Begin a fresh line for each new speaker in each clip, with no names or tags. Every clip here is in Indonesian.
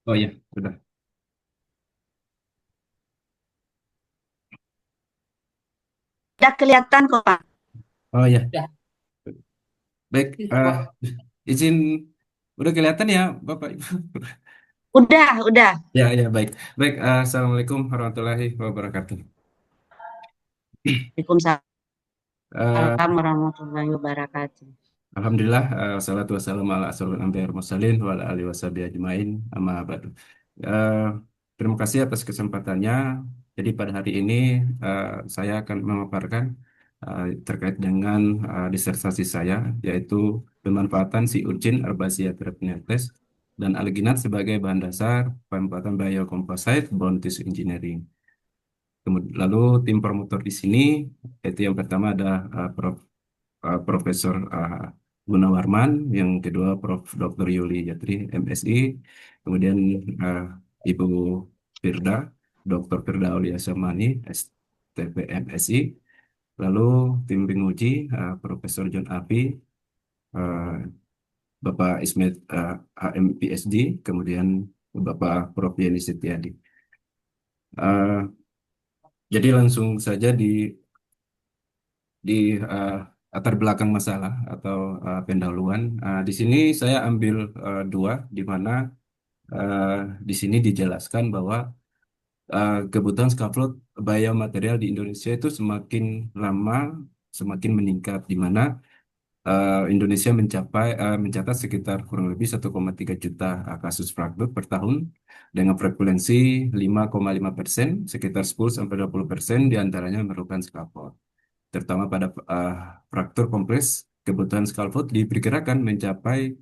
Oh iya, sudah.
Udah kelihatan kok, Pak.
Oh iya, baik. Izin, udah kelihatan ya, Bapak Ibu.
Udah.
Ya, ya, baik. Baik, Assalamualaikum warahmatullahi wabarakatuh.
Waalaikumsalam
Eh,
warahmatullahi wabarakatuh.
Alhamdulillah, salatu wassalamu ala asrofil anbiya wal mursalin wa ala alihi washabihi ajmain, amma ba'du. Eh, Terima kasih atas kesempatannya. Jadi pada hari ini eh, saya akan memaparkan terkait dengan disertasi saya, yaitu pemanfaatan si urcin Herbaceae terapnetes dan alginat sebagai bahan dasar pemanfaatan biocomposite brown tissue engineering. Lalu tim promotor di sini, yaitu yang pertama ada Profesor Gunawarman, yang kedua Prof. Dr. Yuli Yatri, MSI, kemudian eh, Ibu Firda, Dr. Firda Aulia Samani, STP MSI, lalu tim penguji Profesor John Api, eh, Bapak Ismet HM PhD, kemudian Bapak Prof. Yeni Setiadi. Eh, jadi langsung saja di eh, latar belakang masalah atau pendahuluan. Di sini saya ambil dua, di mana eh, di sini dijelaskan bahwa kebutuhan scaffold biomaterial di Indonesia itu semakin lama semakin meningkat, di mana Indonesia mencatat sekitar kurang lebih 1,3 juta kasus fracture per tahun dengan frekuensi 5,5%, sekitar 10-20% diantaranya memerlukan scaffold terutama pada fraktur kompleks. Kebutuhan scaffold diperkirakan mencapai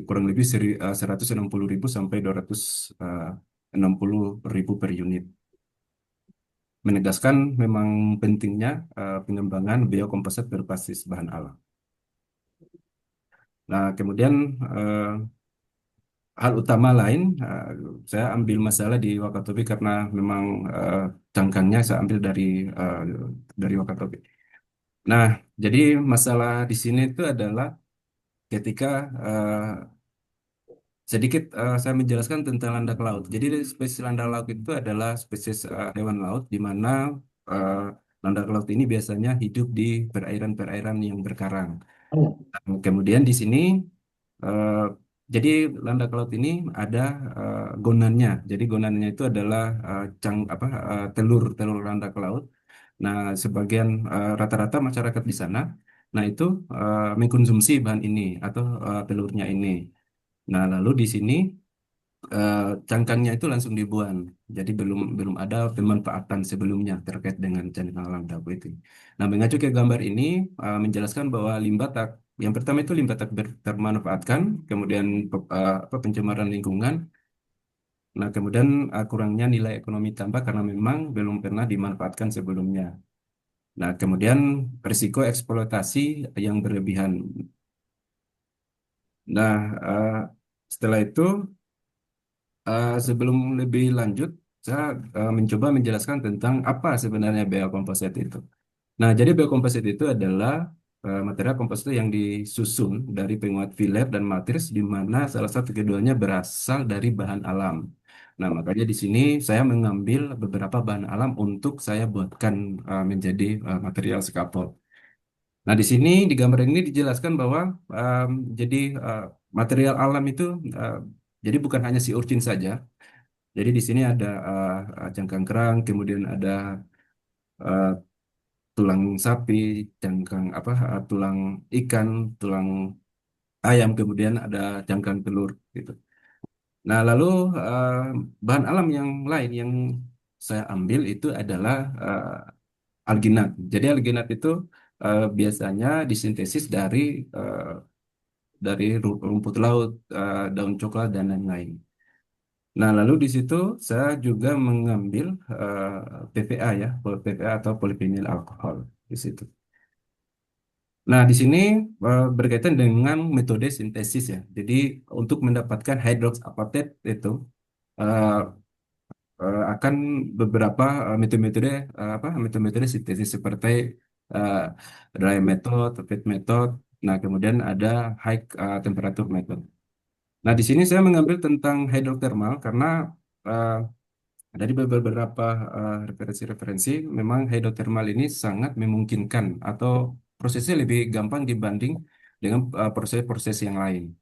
kurang lebih 160.000 sampai 260.000 per unit. Menegaskan memang pentingnya pengembangan biokomposit berbasis bahan alam. Nah, kemudian eh, hal utama lain, saya ambil masalah di Wakatobi karena memang cangkangnya saya ambil eh, dari Wakatobi. Nah, jadi masalah di sini itu adalah ketika sedikit saya menjelaskan tentang landak laut. Jadi spesies landak laut itu adalah spesies hewan laut di mana eh, landak laut ini biasanya hidup di perairan-perairan yang berkarang. Kemudian di sini eh, jadi landak laut ini ada gonannya. Jadi gonannya itu adalah telur-telur landak laut. Nah, sebagian rata-rata masyarakat di sana, nah itu mengkonsumsi bahan ini atau telurnya ini. Nah, lalu di sini eh, cangkangnya itu langsung dibuang. Jadi belum belum ada pemanfaatan sebelumnya terkait dengan cangkang alam dapu itu. Nah, mengacu ke gambar ini menjelaskan bahwa limbah tak yang pertama itu limbah tak termanfaatkan, kemudian pencemaran lingkungan. Nah, kemudian kurangnya nilai ekonomi tambah karena memang belum pernah dimanfaatkan sebelumnya. Nah, kemudian risiko eksploitasi yang berlebihan. Nah, eh, setelah itu sebelum lebih lanjut, saya mencoba menjelaskan tentang apa sebenarnya biokomposit itu. Nah, jadi biokomposit itu adalah material komposit yang disusun dari penguat filer dan matris, di mana salah satu keduanya berasal dari bahan alam. Nah, makanya di sini saya mengambil beberapa bahan alam untuk saya buatkan menjadi material scaffold. Nah, di sini di gambar ini dijelaskan bahwa em, jadi eh, material alam itu eh, jadi bukan hanya si urcin saja. Jadi di sini ada cangkang kerang, kemudian ada eh, tulang sapi, tulang ikan, tulang ayam, kemudian ada cangkang telur gitu. Nah, lalu eh, bahan alam yang lain yang saya ambil itu adalah alginat. Jadi alginat itu biasanya disintesis eh, dari rumput laut, daun coklat dan lain-lain. Nah, lalu di situ saya juga mengambil PPA ya, PPA atau polyphenyl alkohol di situ. Nah, di sini berkaitan dengan metode sintesis ya. Jadi untuk mendapatkan hydrox apatite itu eh, akan beberapa metode sintesis seperti eh, dry method, feed method. Nah, kemudian ada high temperature method. Nah, di sini saya mengambil tentang hidrotermal karena eh, dari beberapa referensi-referensi, memang hidrotermal ini sangat memungkinkan atau prosesnya lebih gampang dibanding dengan proses-proses yang lain.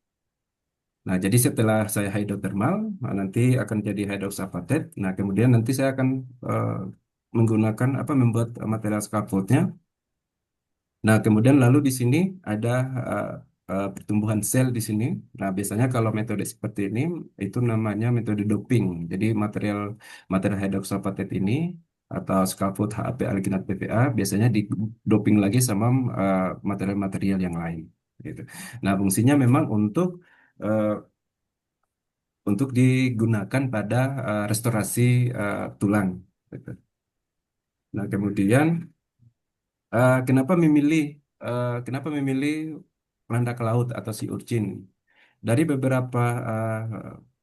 Nah, jadi setelah saya hidrotermal, nanti akan jadi hydroxapatite. Nah, kemudian nanti saya akan eh, menggunakan apa membuat material scaffoldnya. Nah, kemudian lalu di sini ada eh, pertumbuhan sel di sini. Nah, biasanya kalau metode seperti ini itu namanya metode doping. Jadi material material hydroxapatite ini atau scaffold HAP alginat PPA biasanya di doping lagi sama material-material yang lain. Gitu. Nah, fungsinya memang eh, untuk digunakan pada restorasi tulang. Gitu. Nah, kemudian kenapa memilih landak laut atau sea urchin? Dari beberapa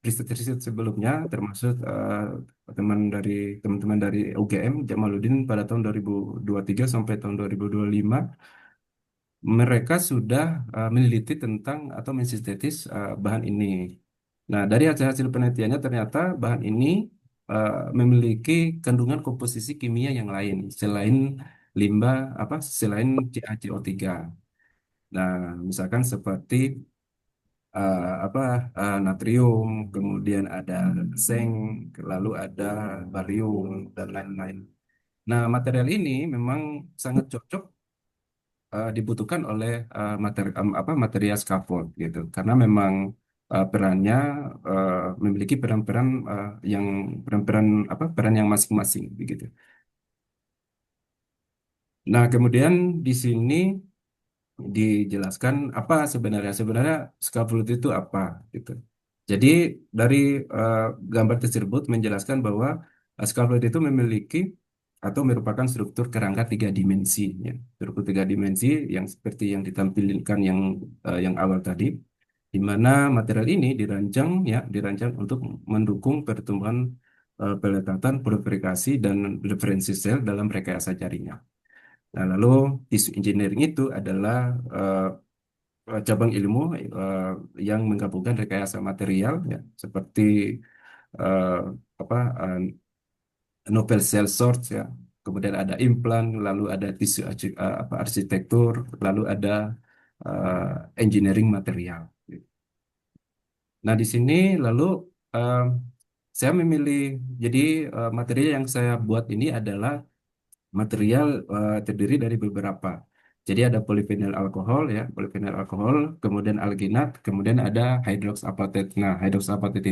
riset-riset sebelumnya, termasuk teman-teman dari UGM Jamaluddin pada tahun 2023 sampai tahun 2025, mereka sudah meneliti tentang atau mensintetis bahan ini. Nah, dari hasil-hasil penelitiannya ternyata bahan ini memiliki kandungan komposisi kimia yang lain selain limbah selain CaCO3. Nah, misalkan seperti natrium, kemudian ada seng, lalu ada barium dan lain-lain. Nah, material ini memang sangat cocok dibutuhkan oleh material scaffold gitu karena memang perannya eh, memiliki peran-peran yang peran-peran peran yang masing-masing begitu. Nah, kemudian di sini dijelaskan apa sebenarnya scaffold itu apa gitu. Jadi dari eh, gambar tersebut menjelaskan bahwa scaffold itu memiliki atau merupakan struktur kerangka tiga dimensi, ya. Struktur tiga dimensi yang seperti yang ditampilkan yang awal tadi, di mana material ini dirancang untuk mendukung pertumbuhan pelekatan, proliferasi dan referensi sel dalam rekayasa jaringan. Nah, lalu isu engineering itu adalah cabang ilmu eh, yang menggabungkan rekayasa material, ya, seperti eh, apa eh, novel cell source, ya, kemudian ada implan, lalu ada arsitektur, lalu ada engineering material. Nah, di sini lalu eh, saya memilih jadi material yang saya buat ini adalah material terdiri dari beberapa. Jadi ada polifenol alkohol, ya, polifenol alkohol, kemudian alginat, kemudian ada hydrox apatite. Nah, hydrox apatite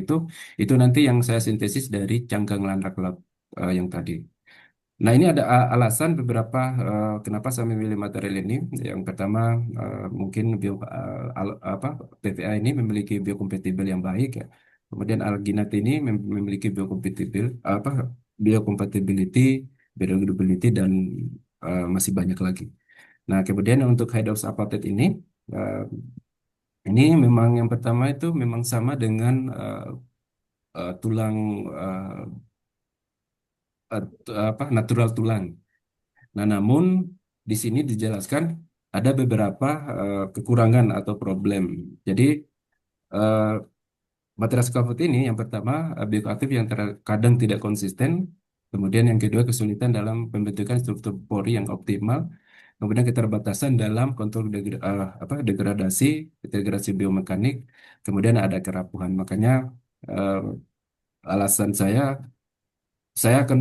itu nanti yang saya sintesis dari cangkang landak lab yang tadi. Nah, ini ada alasan beberapa kenapa saya memilih material ini. Yang pertama, mungkin PPA ini memiliki biokompatibel yang baik, ya. Kemudian alginat ini memiliki biocompatibility, biodegradability dan masih banyak lagi. Nah, kemudian untuk hydrox apatite uh, ini memang yang pertama itu memang sama dengan tulang natural tulang. Nah, namun di sini dijelaskan ada beberapa kekurangan atau problem. Jadi eh, material scaffold ini yang pertama bioaktif yang terkadang tidak konsisten. Kemudian yang kedua kesulitan dalam pembentukan struktur pori yang optimal. Kemudian keterbatasan dalam kontrol degradasi biomekanik. Kemudian ada kerapuhan. Makanya eh, alasan saya akan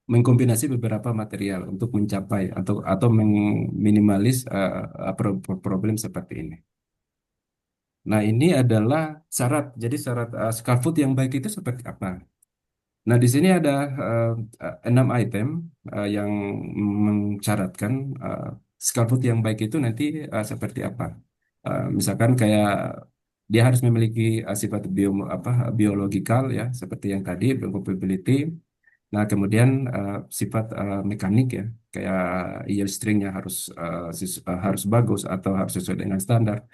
mengkombinasi beberapa material untuk mencapai atau meminimalis problem seperti ini. Nah, ini adalah syarat. Jadi syarat scaffold yang baik itu seperti apa? Nah, di sini ada eh, 6 item yang mensyaratkan uh, scaffold yang baik itu nanti seperti apa. Misalkan kayak dia harus memiliki sifat biologikal, ya, seperti yang tadi biocompatibility. Nah, kemudian sifat mekanik, ya, kayak yield stringnya harus bagus atau harus sesuai dengan standar.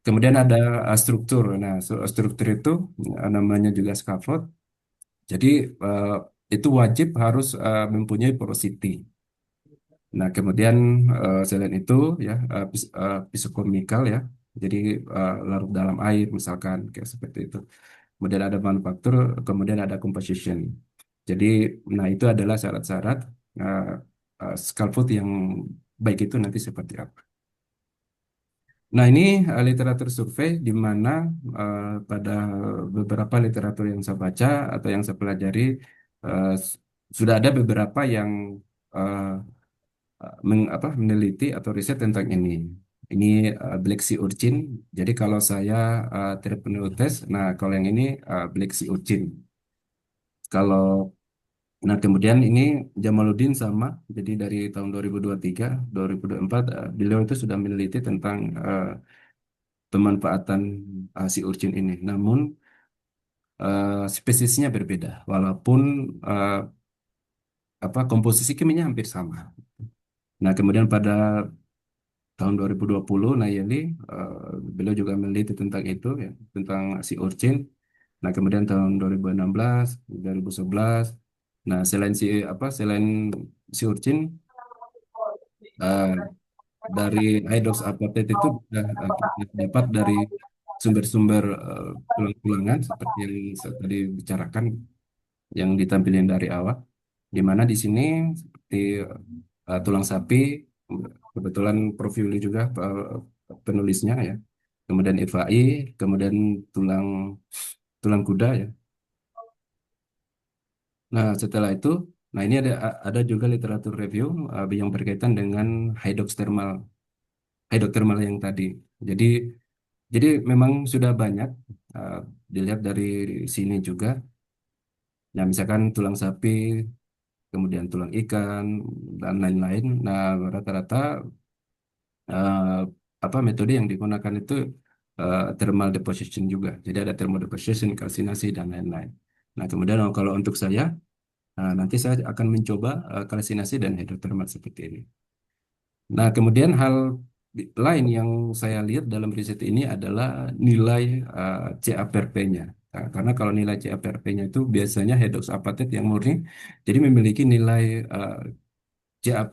Kemudian ada struktur. Nah, struktur itu namanya juga scaffold. Jadi eh, itu wajib harus mempunyai porosity. Nah, kemudian selain itu, ya, physicochemical, ya. Jadi larut dalam air misalkan kayak seperti itu. Kemudian ada manufaktur, kemudian ada composition. Jadi, nah itu adalah syarat-syarat uh, scaffold yang baik itu nanti seperti apa. Nah, ini literatur survei di mana pada beberapa literatur yang saya baca atau yang saya pelajari uh, s- sudah ada beberapa yang uh, meneliti atau riset tentang ini. Ini Black Sea Urchin. Jadi kalau saya terpenu tes, nah kalau yang ini Black Sea Urchin. Kalau Nah, kemudian ini Jamaluddin sama, jadi dari tahun 2023, 2024, beliau itu sudah meneliti tentang pemanfaatan si urchin ini. Namun, spesiesnya berbeda, walaupun eh, komposisi kimianya hampir sama. Nah, kemudian pada tahun 2020, Nayeli, eh, beliau juga meneliti tentang itu, ya, tentang si urchin. Nah, kemudian tahun 2016, 2011, nah selain si urchin, eh, dari idols apatet itu sudah kita dapat dari sumber-sumber tulang-tulangan seperti yang saya tadi bicarakan yang ditampilkan dari awal, di mana di sini seperti tulang sapi, kebetulan Prof. Yuli juga penulisnya ya, kemudian FAI, kemudian tulang tulang kuda ya. Nah, setelah itu, nah ini ada juga literatur review yang berkaitan dengan hydroxthermal hydrothermal yang tadi. Jadi Jadi memang sudah banyak uh, dilihat dari sini juga. Nah, misalkan tulang sapi, kemudian tulang ikan dan lain-lain. Nah, rata-rata uh, metode yang digunakan itu thermal deposition juga. Jadi ada thermal deposition, kalsinasi dan lain-lain. Nah, kemudian kalau untuk saya, nanti saya akan mencoba kalsinasi dan hidrotermal seperti ini. Nah, kemudian hal lain yang saya lihat dalam riset ini adalah nilai CA per P-nya. Nah, karena kalau nilai CA per P-nya itu biasanya redox apatit yang murni, jadi memiliki nilai uh, CA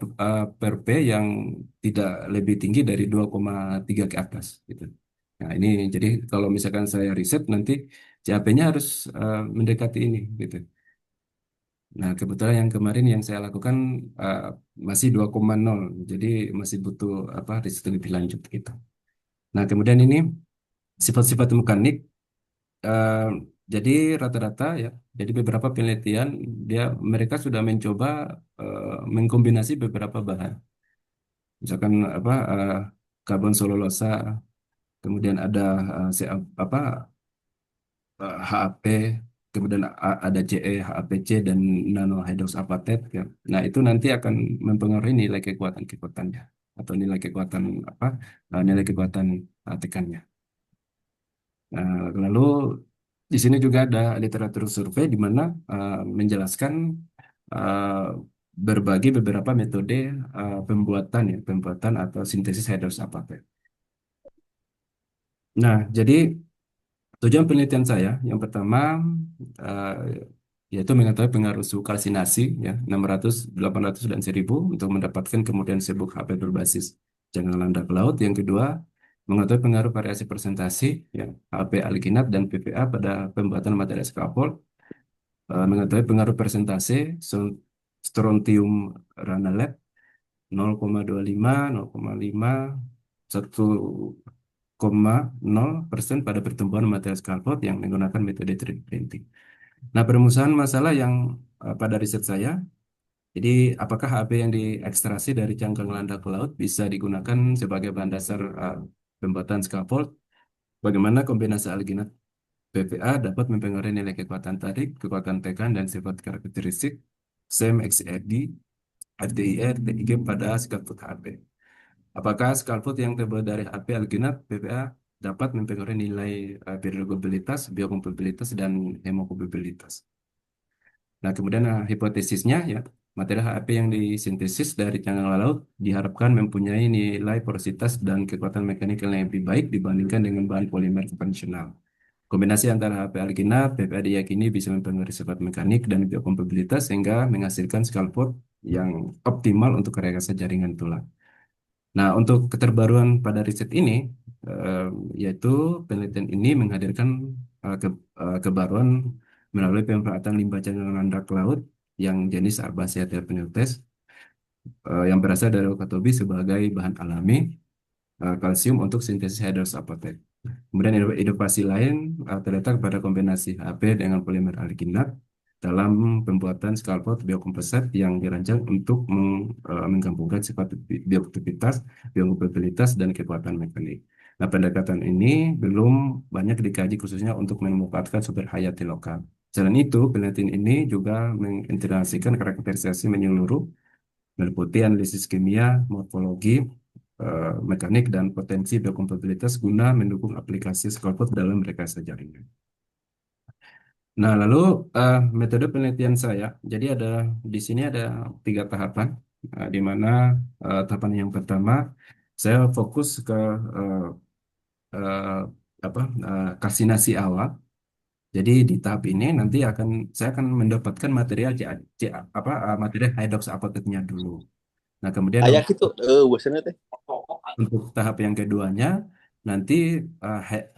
per P yang tidak lebih tinggi dari 2,3 ke atas. Gitu. Nah, ini jadi kalau misalkan saya riset nanti CAP-nya harus mendekati ini. Gitu. Nah, kebetulan yang kemarin yang saya lakukan uh, masih 2,0, jadi masih butuh riset lebih lanjut gitu. Nah, kemudian ini sifat-sifat mekanik, uh, jadi rata-rata ya, jadi beberapa penelitian mereka sudah mencoba mengkombinasi beberapa bahan, misalkan karbon selulosa, kemudian ada apa HAP, kemudian ada CE, HAPC dan nanohydroxapatate ya. Nah, itu nanti akan mempengaruhi nilai kekuatan-kekuatannya atau nilai kekuatan nilai kekuatan tekannya. Nah, lalu di sini juga ada literatur survei di mana menjelaskan uh, berbagi beberapa metode pembuatan atau sintesis hydroxapatate. Nah, jadi tujuan penelitian saya yang pertama eh, yaitu mengetahui pengaruh suhu kalsinasi ya 600, 800 dan 1000 untuk mendapatkan kemudian serbuk HP berbasis jangan landak laut. Yang kedua, mengetahui pengaruh variasi presentasi ya HP alginat dan PPA pada pembuatan materi scaffold. Mengetahui pengaruh persentase strontium ranalet 0,25, 0,5, 1,0% pada pertumbuhan material scaffold yang menggunakan metode 3D printing. Nah, permusuhan masalah yang pada riset saya, jadi apakah HB yang diekstraksi dari cangkang landak laut bisa digunakan sebagai bahan dasar pembuatan scaffold? Bagaimana kombinasi alginat PPA dapat mempengaruhi nilai kekuatan tarik, kekuatan tekan, dan sifat karakteristik SEM, XRD, RTIR, TIG pada scaffold HB? Apakah scaffold yang terbuat dari HP alginat PPA dapat mempengaruhi nilai biokompatibilitas, biokompatibilitas, dan hemokompatibilitas? Nah, kemudian hipotesisnya ya, materi HAP yang disintesis dari cangkang laut diharapkan mempunyai nilai porositas dan kekuatan mekanikal yang lebih baik dibandingkan dengan bahan polimer konvensional. Kombinasi antara HP alginat, PPA diyakini bisa mempengaruhi sifat mekanik dan biokompatibilitas sehingga menghasilkan scaffold yang optimal untuk rekayasa jaringan tulang. Nah, untuk keterbaruan pada riset ini, eh, yaitu penelitian ini menghadirkan kebaruan melalui pemanfaatan limbah cairan landak laut yang jenis Arbacia terpenites yang berasal dari Wakatobi sebagai bahan alami kalsium untuk sintesis hydroxyapatite. Kemudian inovasi lain terletak pada kombinasi HP dengan polimer alginat dalam pembuatan scaffold biokomposit yang dirancang untuk menggabungkan sifat bioaktivitas, biokompatibilitas, dan kekuatan mekanik. Nah, pendekatan ini belum banyak dikaji khususnya untuk memanfaatkan sumber hayati lokal. Selain itu, penelitian ini juga mengintegrasikan karakterisasi menyeluruh meliputi analisis kimia, morfologi, mekanik, dan potensi biokompatibilitas guna mendukung aplikasi scaffold dalam rekayasa jaringan. Nah, lalu metode penelitian saya, jadi di sini ada 3 tahapan, di mana tahapan yang pertama saya fokus ke eh, eh, kalsinasi awal. Jadi di tahap ini nanti saya akan mendapatkan material materi hydrox apatitnya dulu. Nah, kemudian
Ayak itu, bosannya teh.
untuk tahap yang keduanya, nanti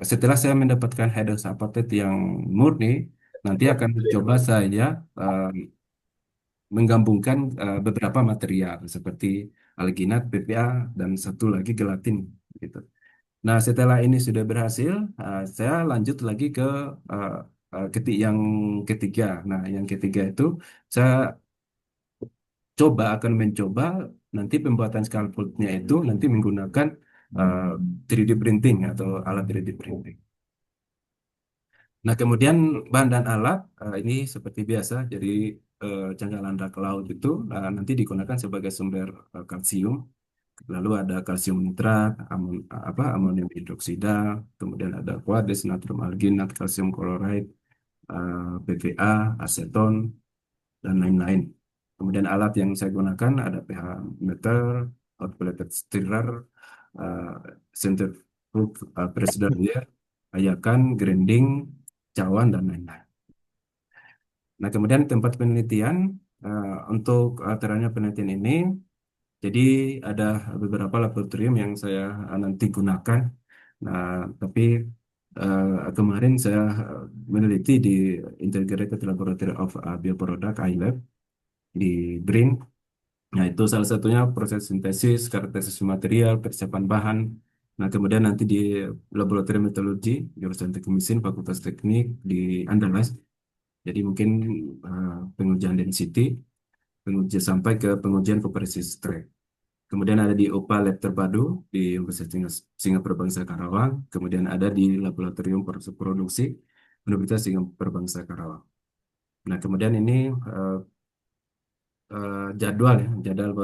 setelah saya mendapatkan hydroxyapatite yang murni, nanti akan coba saya eh, menggabungkan beberapa material seperti alginat, BPA, dan satu lagi gelatin gitu. Nah, setelah ini sudah berhasil, saya lanjut lagi ke eh, yang ketiga. Nah, yang ketiga itu saya akan mencoba nanti pembuatan scaffoldnya itu nanti menggunakan eh, 3D printing atau alat 3D printing. Nah, kemudian bahan dan alat ini seperti biasa, jadi cangkang landak laut itu nanti digunakan sebagai sumber kalsium. Lalu ada kalsium nitrat, amonium hidroksida, kemudian ada kuartis, natrium alginat, kalsium kloride, PVA, aseton, dan lain-lain. Kemudian alat yang saya gunakan ada pH meter, automated stirrer, uh, centrifuge pressure weir, ayakan, grinding, cawan, dan lain-lain. Nah, kemudian tempat penelitian untuk acaranya penelitian ini, jadi ada beberapa laboratorium yang saya nanti gunakan. Nah, tapi kemarin saya meneliti di Integrated Laboratory of Bioproduct iLab di BRIN. Nah, itu salah satunya proses sintesis, karakterisasi material, persiapan bahan. Nah, kemudian nanti di Laboratorium Metalurgi, jurusan Teknik Mesin, Fakultas Teknik di Andalas. Jadi mungkin pengujian density, pengujian sampai ke pengujian kompresi strength. Kemudian ada di OPA Lab Terpadu di Universitas Singapura Bangsa Karawang. Kemudian ada di Laboratorium Proses Produksi Universitas Singapura Bangsa Karawang. Nah, kemudian ini jadwal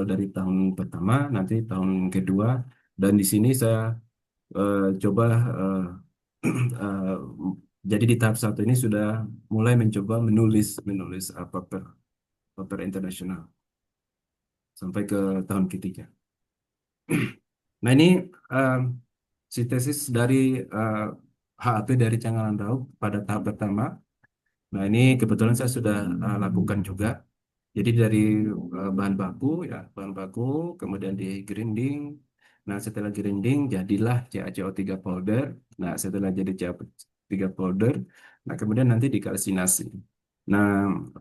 dari tahun pertama, nanti tahun kedua, dan di sini saya coba eh, jadi di tahap satu ini sudah mulai mencoba menulis menulis paper internasional sampai ke tahun ketiga. Nah, ini eh, sintesis dari eh, HAP dari Canggalan Raup pada tahap pertama. Nah, ini kebetulan saya sudah lakukan juga. Jadi dari bahan baku, kemudian di grinding. Nah, setelah grinding jadilah CaCO3 powder. Nah, setelah jadi CaCO3 powder, nah kemudian nanti dikalsinasi. Nah,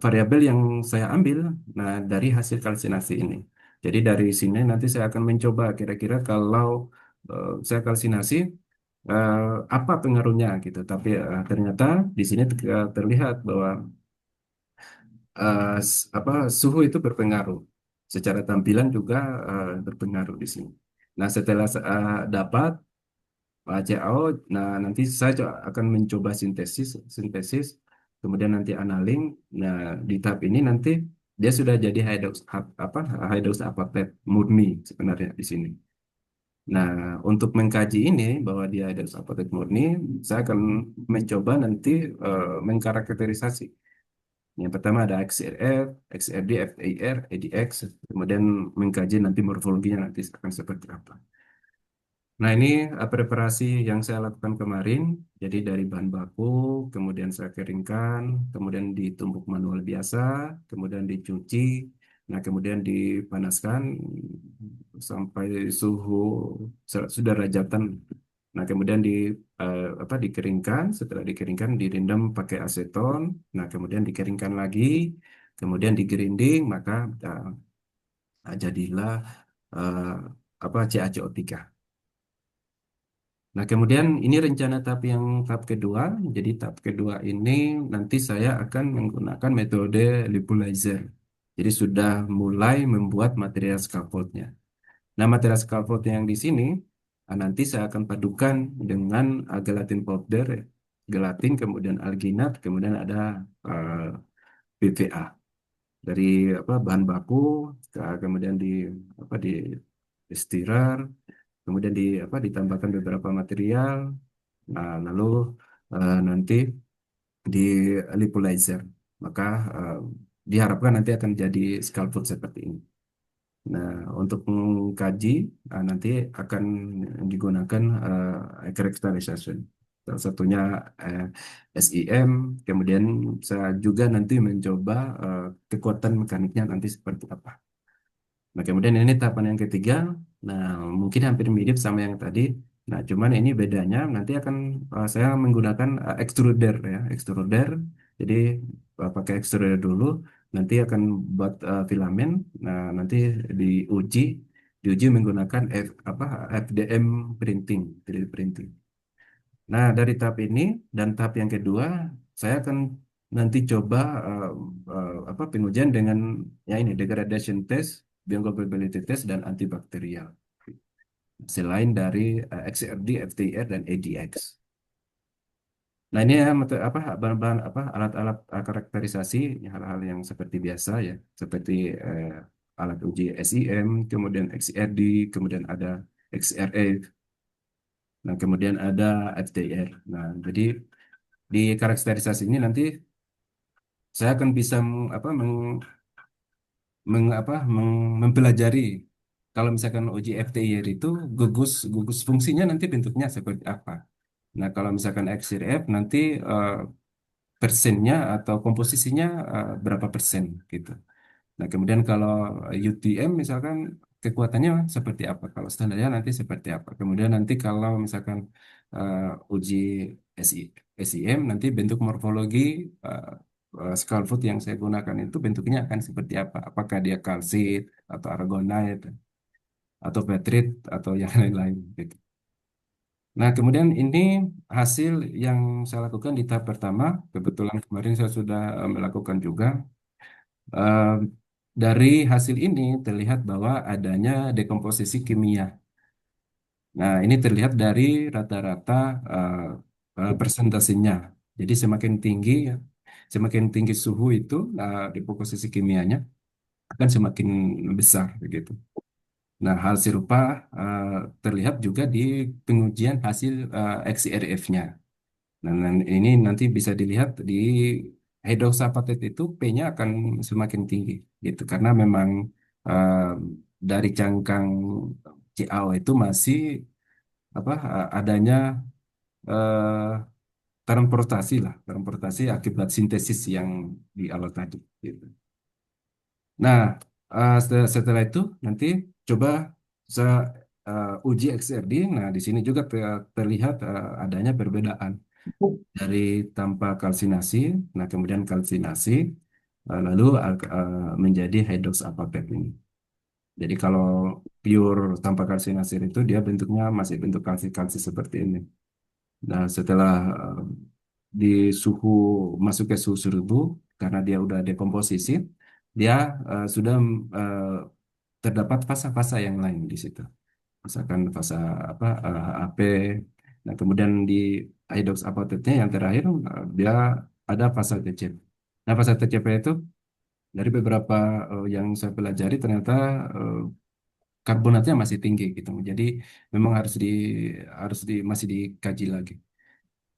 variabel yang saya ambil, nah dari hasil kalsinasi ini. Jadi dari sini nanti saya akan mencoba kira-kira kalau saya kalsinasi eh, apa pengaruhnya gitu. Tapi ternyata di sini terlihat bahwa suhu itu berpengaruh. Secara tampilan juga berpengaruh di sini. Nah, setelah dapat CAO, nah nanti saya akan mencoba sintesis, kemudian nanti analing. Nah, di tahap ini nanti dia sudah jadi hydrox apatite murni sebenarnya di sini. Nah, untuk mengkaji ini bahwa dia hydrox apatite murni, saya akan mencoba nanti mengkarakterisasi. Yang pertama ada XRF, XRD, FAR, ADX, kemudian mengkaji nanti morfologinya nanti akan seperti apa. Nah, ini preparasi yang saya lakukan kemarin. Jadi dari bahan baku, kemudian saya keringkan, kemudian ditumbuk manual biasa, kemudian dicuci. Nah, kemudian dipanaskan sampai suhu sudah derajatan. Nah, kemudian dikeringkan. Setelah dikeringkan, direndam pakai aseton. Nah, kemudian dikeringkan lagi, kemudian digrinding, maka jadilah eh, CaCO3. Nah, kemudian ini rencana tahap kedua. Jadi tahap kedua ini nanti saya akan menggunakan metode lipolyzer. Jadi sudah mulai membuat material scaffoldnya. Nah, material scaffold yang di sini nanti saya akan padukan dengan gelatin powder, gelatin, kemudian alginat, kemudian ada eh, PVA dari bahan baku, kemudian di stirrer, kemudian ditambahkan beberapa material. Nah, lalu nanti di lipolyzer, maka eh, diharapkan nanti akan jadi scaffold seperti ini. Nah, untuk mengkaji nanti akan digunakan characterization. Salah satunya eh, SIM, kemudian saya juga nanti mencoba kekuatan mekaniknya nanti seperti apa. Nah, kemudian ini tahapan yang ketiga. Nah, mungkin hampir mirip sama yang tadi. Nah, cuman ini bedanya nanti akan saya menggunakan extruder ya, extruder. Jadi pakai extruder dulu, nanti akan buat filamen. Nah, nanti diuji, diuji menggunakan FDM printing, 3D printing. Nah, dari tahap ini dan tahap yang kedua, saya akan nanti coba pengujian dengan ya ini degradation test, biocompatibility test, dan antibakterial. Selain dari XRD, FTIR, dan ADX. Nah, ini ya bahan-bahan alat-alat karakterisasi hal-hal yang seperti biasa ya, seperti alat uji SIM, kemudian XRD, kemudian ada XRA, nah kemudian ada FTIR. Nah, jadi di karakterisasi ini nanti saya akan bisa mempelajari kalau misalkan uji FTIR itu gugus gugus fungsinya nanti bentuknya seperti apa. Nah, kalau misalkan XRF nanti eh, persennya atau komposisinya berapa persen gitu. Nah, kemudian kalau UTM misalkan kekuatannya seperti apa? Kalau standarnya nanti seperti apa? Kemudian nanti kalau misalkan uji SI, SIM nanti bentuk morfologi uh, scaffold yang saya gunakan itu bentuknya akan seperti apa? Apakah dia kalsit atau aragonite atau petrit atau yang lain-lain gitu. Nah, kemudian ini hasil yang saya lakukan di tahap pertama. Kebetulan kemarin saya sudah melakukan juga. Eh, dari hasil ini terlihat bahwa adanya dekomposisi kimia. Nah, ini terlihat dari rata-rata eh, persentasenya. Jadi semakin tinggi, ya, semakin tinggi suhu itu, dekomposisi kimianya akan semakin besar begitu. Nah, hal serupa eh, terlihat juga di pengujian hasil XRF-nya. Nah, ini nanti bisa dilihat di hydroxyapatite itu P-nya akan semakin tinggi gitu karena memang eh, dari cangkang CaO itu masih adanya eh, transportasi akibat sintesis yang di awal tadi gitu. Nah, setelah itu nanti coba saya uji XRD. Nah, di sini juga terlihat adanya perbedaan dari tanpa kalsinasi, nah kemudian kalsinasi, lalu menjadi hydroxyapatite ini. Jadi kalau pure tanpa kalsinasi itu dia bentuknya masih bentuk kalsi-kalsi seperti ini. Nah setelah di suhu masuk ke suhu seribu, karena dia udah dekomposisi, dia sudah eh, terdapat fasa-fasa yang lain di situ. Misalkan fasa HAP. Nah, kemudian di hydrox apatitnya yang terakhir dia ada fase TCP. Nah, fase TCP itu dari beberapa yang saya pelajari ternyata eh, karbonatnya masih tinggi gitu. Jadi memang harus di masih dikaji lagi.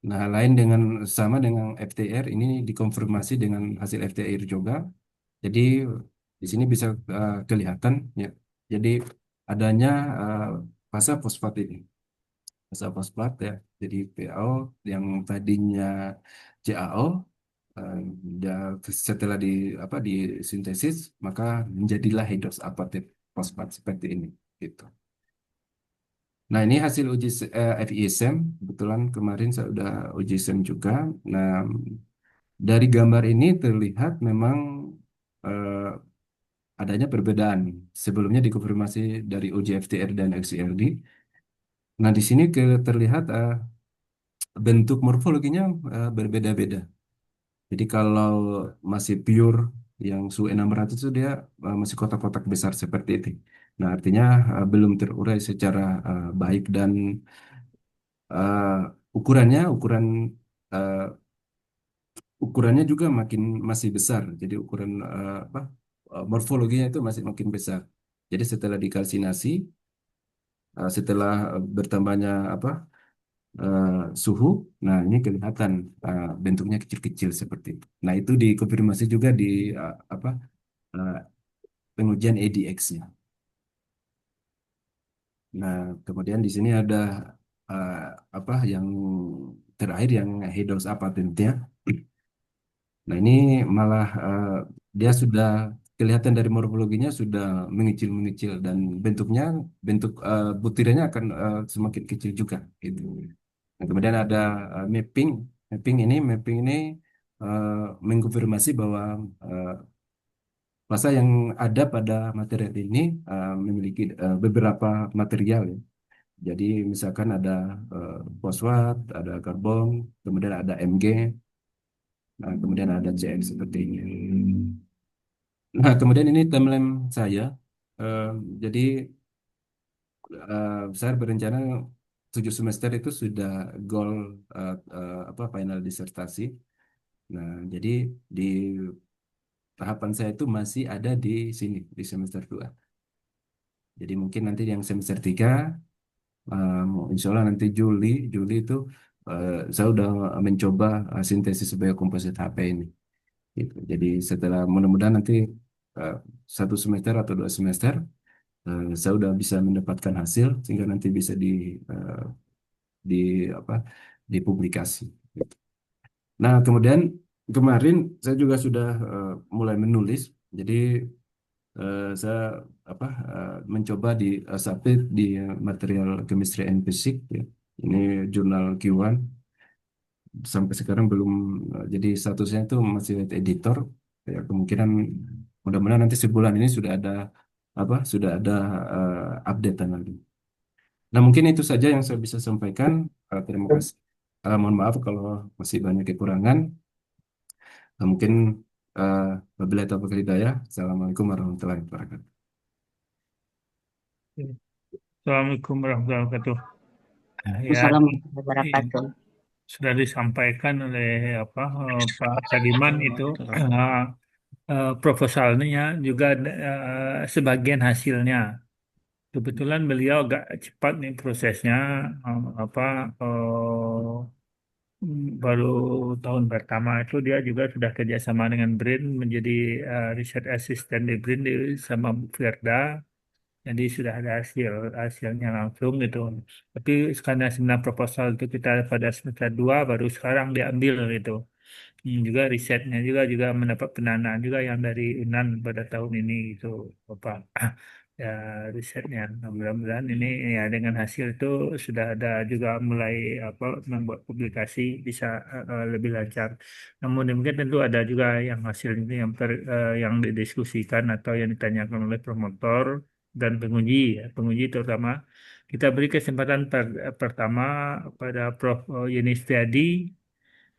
Nah, lain dengan sama dengan FTR ini dikonfirmasi dengan hasil FTR juga. Jadi di sini bisa kelihatan ya. Jadi adanya eh, fase fosfat ini. Fase fosfat ya. Jadi PaO yang tadinya CaO Eh, Setelah di apa disintesis maka menjadilah hidroksapatit fosfat seperti ini gitu. Nah, ini hasil uji FISM. Kebetulan kemarin saya udah uji SEM juga. Nah, dari gambar ini terlihat memang eh, adanya perbedaan. Sebelumnya dikonfirmasi dari uji FTR dan XCRD. Nah, di sini terlihat bentuk morfologinya berbeda-beda. Jadi kalau masih pure yang suhu 600 itu dia masih kotak-kotak besar seperti itu. Nah, artinya belum terurai secara baik dan eh, eh, ukurannya juga makin masih besar. Jadi ukuran morfologinya itu masih makin besar. Jadi setelah dikalsinasi, setelah bertambahnya eh, suhu, nah ini kelihatan bentuknya kecil-kecil seperti itu. Nah itu dikonfirmasi juga di eh, pengujian ADX-nya. Nah kemudian di sini ada eh, yang terakhir yang Hydros apatentnya. Nah, ini malah dia sudah kelihatan dari morfologinya sudah mengecil-mengecil dan bentuk butirannya akan semakin kecil juga gitu. Nah, kemudian ada mapping. Mapping ini eh, mengkonfirmasi bahwa eh, massa yang ada pada material ini memiliki beberapa material ya. Jadi misalkan ada fosfat, ada karbon, kemudian ada Mg, nah, kemudian ada Cl seperti ini. Nah, kemudian ini timeline saya. Eh, jadi saya berencana 7 semester itu sudah goal final disertasi. Nah, jadi di tahapan saya itu masih ada di sini di semester 2. Jadi mungkin nanti yang semester 3, insya Allah nanti Juli itu saya udah mencoba sintesis biokomposit HP ini. Gitu. Jadi setelah mudah-mudahan nanti eh, 1 semester atau 2 semester saya udah bisa mendapatkan hasil sehingga nanti bisa di apa dipublikasi. Nah, kemudian kemarin saya juga sudah mulai menulis. Jadi saya mencoba di submit di material chemistry and physics ya. Ini jurnal Q1 sampai sekarang belum jadi statusnya itu masih lead editor. Ya, kemungkinan mudah-mudahan nanti sebulan ini sudah ada updatean lagi. Nah, mungkin itu saja yang saya bisa sampaikan. Terima kasih. Mohon maaf kalau masih banyak kekurangan. Mungkin uh, wabillahi taufiq wal hidayah. Assalamualaikum warahmatullahi wabarakatuh.
Assalamualaikum warahmatullahi wabarakatuh. Ya,
Assalamualaikum
i-
wabarakatuh.
sudah disampaikan oleh Pak Kadiman itu eh, proposalnya juga sebagian hasilnya. Kebetulan beliau agak cepat nih prosesnya, eh, apa baru tahun pertama itu dia juga sudah kerjasama dengan BRIN menjadi research assistant di BRIN sama Bu Firda. Jadi sudah ada hasilnya langsung gitu. Tapi karena seminar proposal itu kita pada semester 2 baru sekarang diambil gitu. Juga risetnya juga mendapat pendanaan juga yang dari UNAN pada tahun ini gitu Bapak. Ya risetnya. Nah, mudah-mudahan ini ya dengan hasil itu sudah ada juga mulai membuat publikasi bisa lebih lancar. Namun demikian tentu ada juga yang hasil ini yang didiskusikan atau yang ditanyakan oleh promotor dan penguji ya. Penguji terutama kita beri kesempatan pertama pada Prof. Yeni Setiadi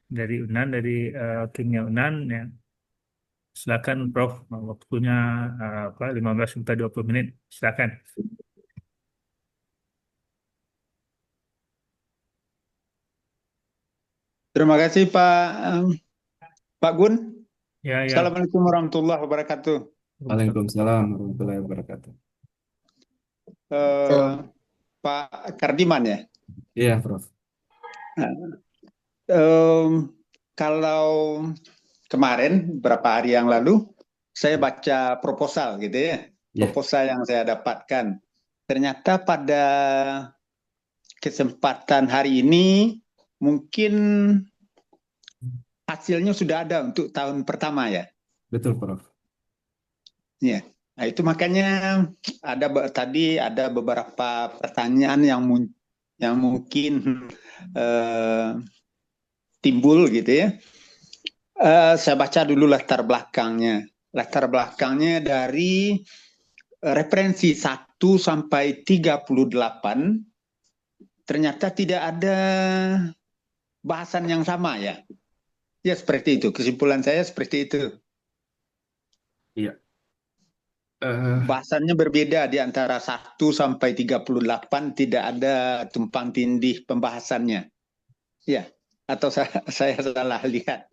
dari UNAN, dari timnya UNAN ya. Silakan Prof, waktunya 15 sampai 20 menit. Silakan.
Terima kasih Pak Gun.
Ya, ya.
Assalamualaikum warahmatullahi wabarakatuh.
Waalaikumsalam warahmatullahi wabarakatuh.
Tuh.
Pak Kardiman ya.
Iya, Prof.
Kalau kemarin beberapa hari yang lalu saya baca proposal gitu ya.
Ya.
Proposal yang saya dapatkan. Ternyata pada kesempatan hari ini mungkin hasilnya sudah ada untuk tahun pertama ya.
Betul, Prof.
Ya. Nah, itu makanya tadi ada beberapa pertanyaan yang mungkin eh, timbul gitu ya. Saya baca dulu latar belakangnya. Latar belakangnya dari referensi 1 sampai 38 ternyata tidak ada bahasan yang sama ya. Ya seperti itu. Kesimpulan saya seperti itu.
Iya. Eh,
Bahasannya berbeda di antara 1 sampai 38, tidak ada tumpang tindih pembahasannya. Ya, atau saya salah lihat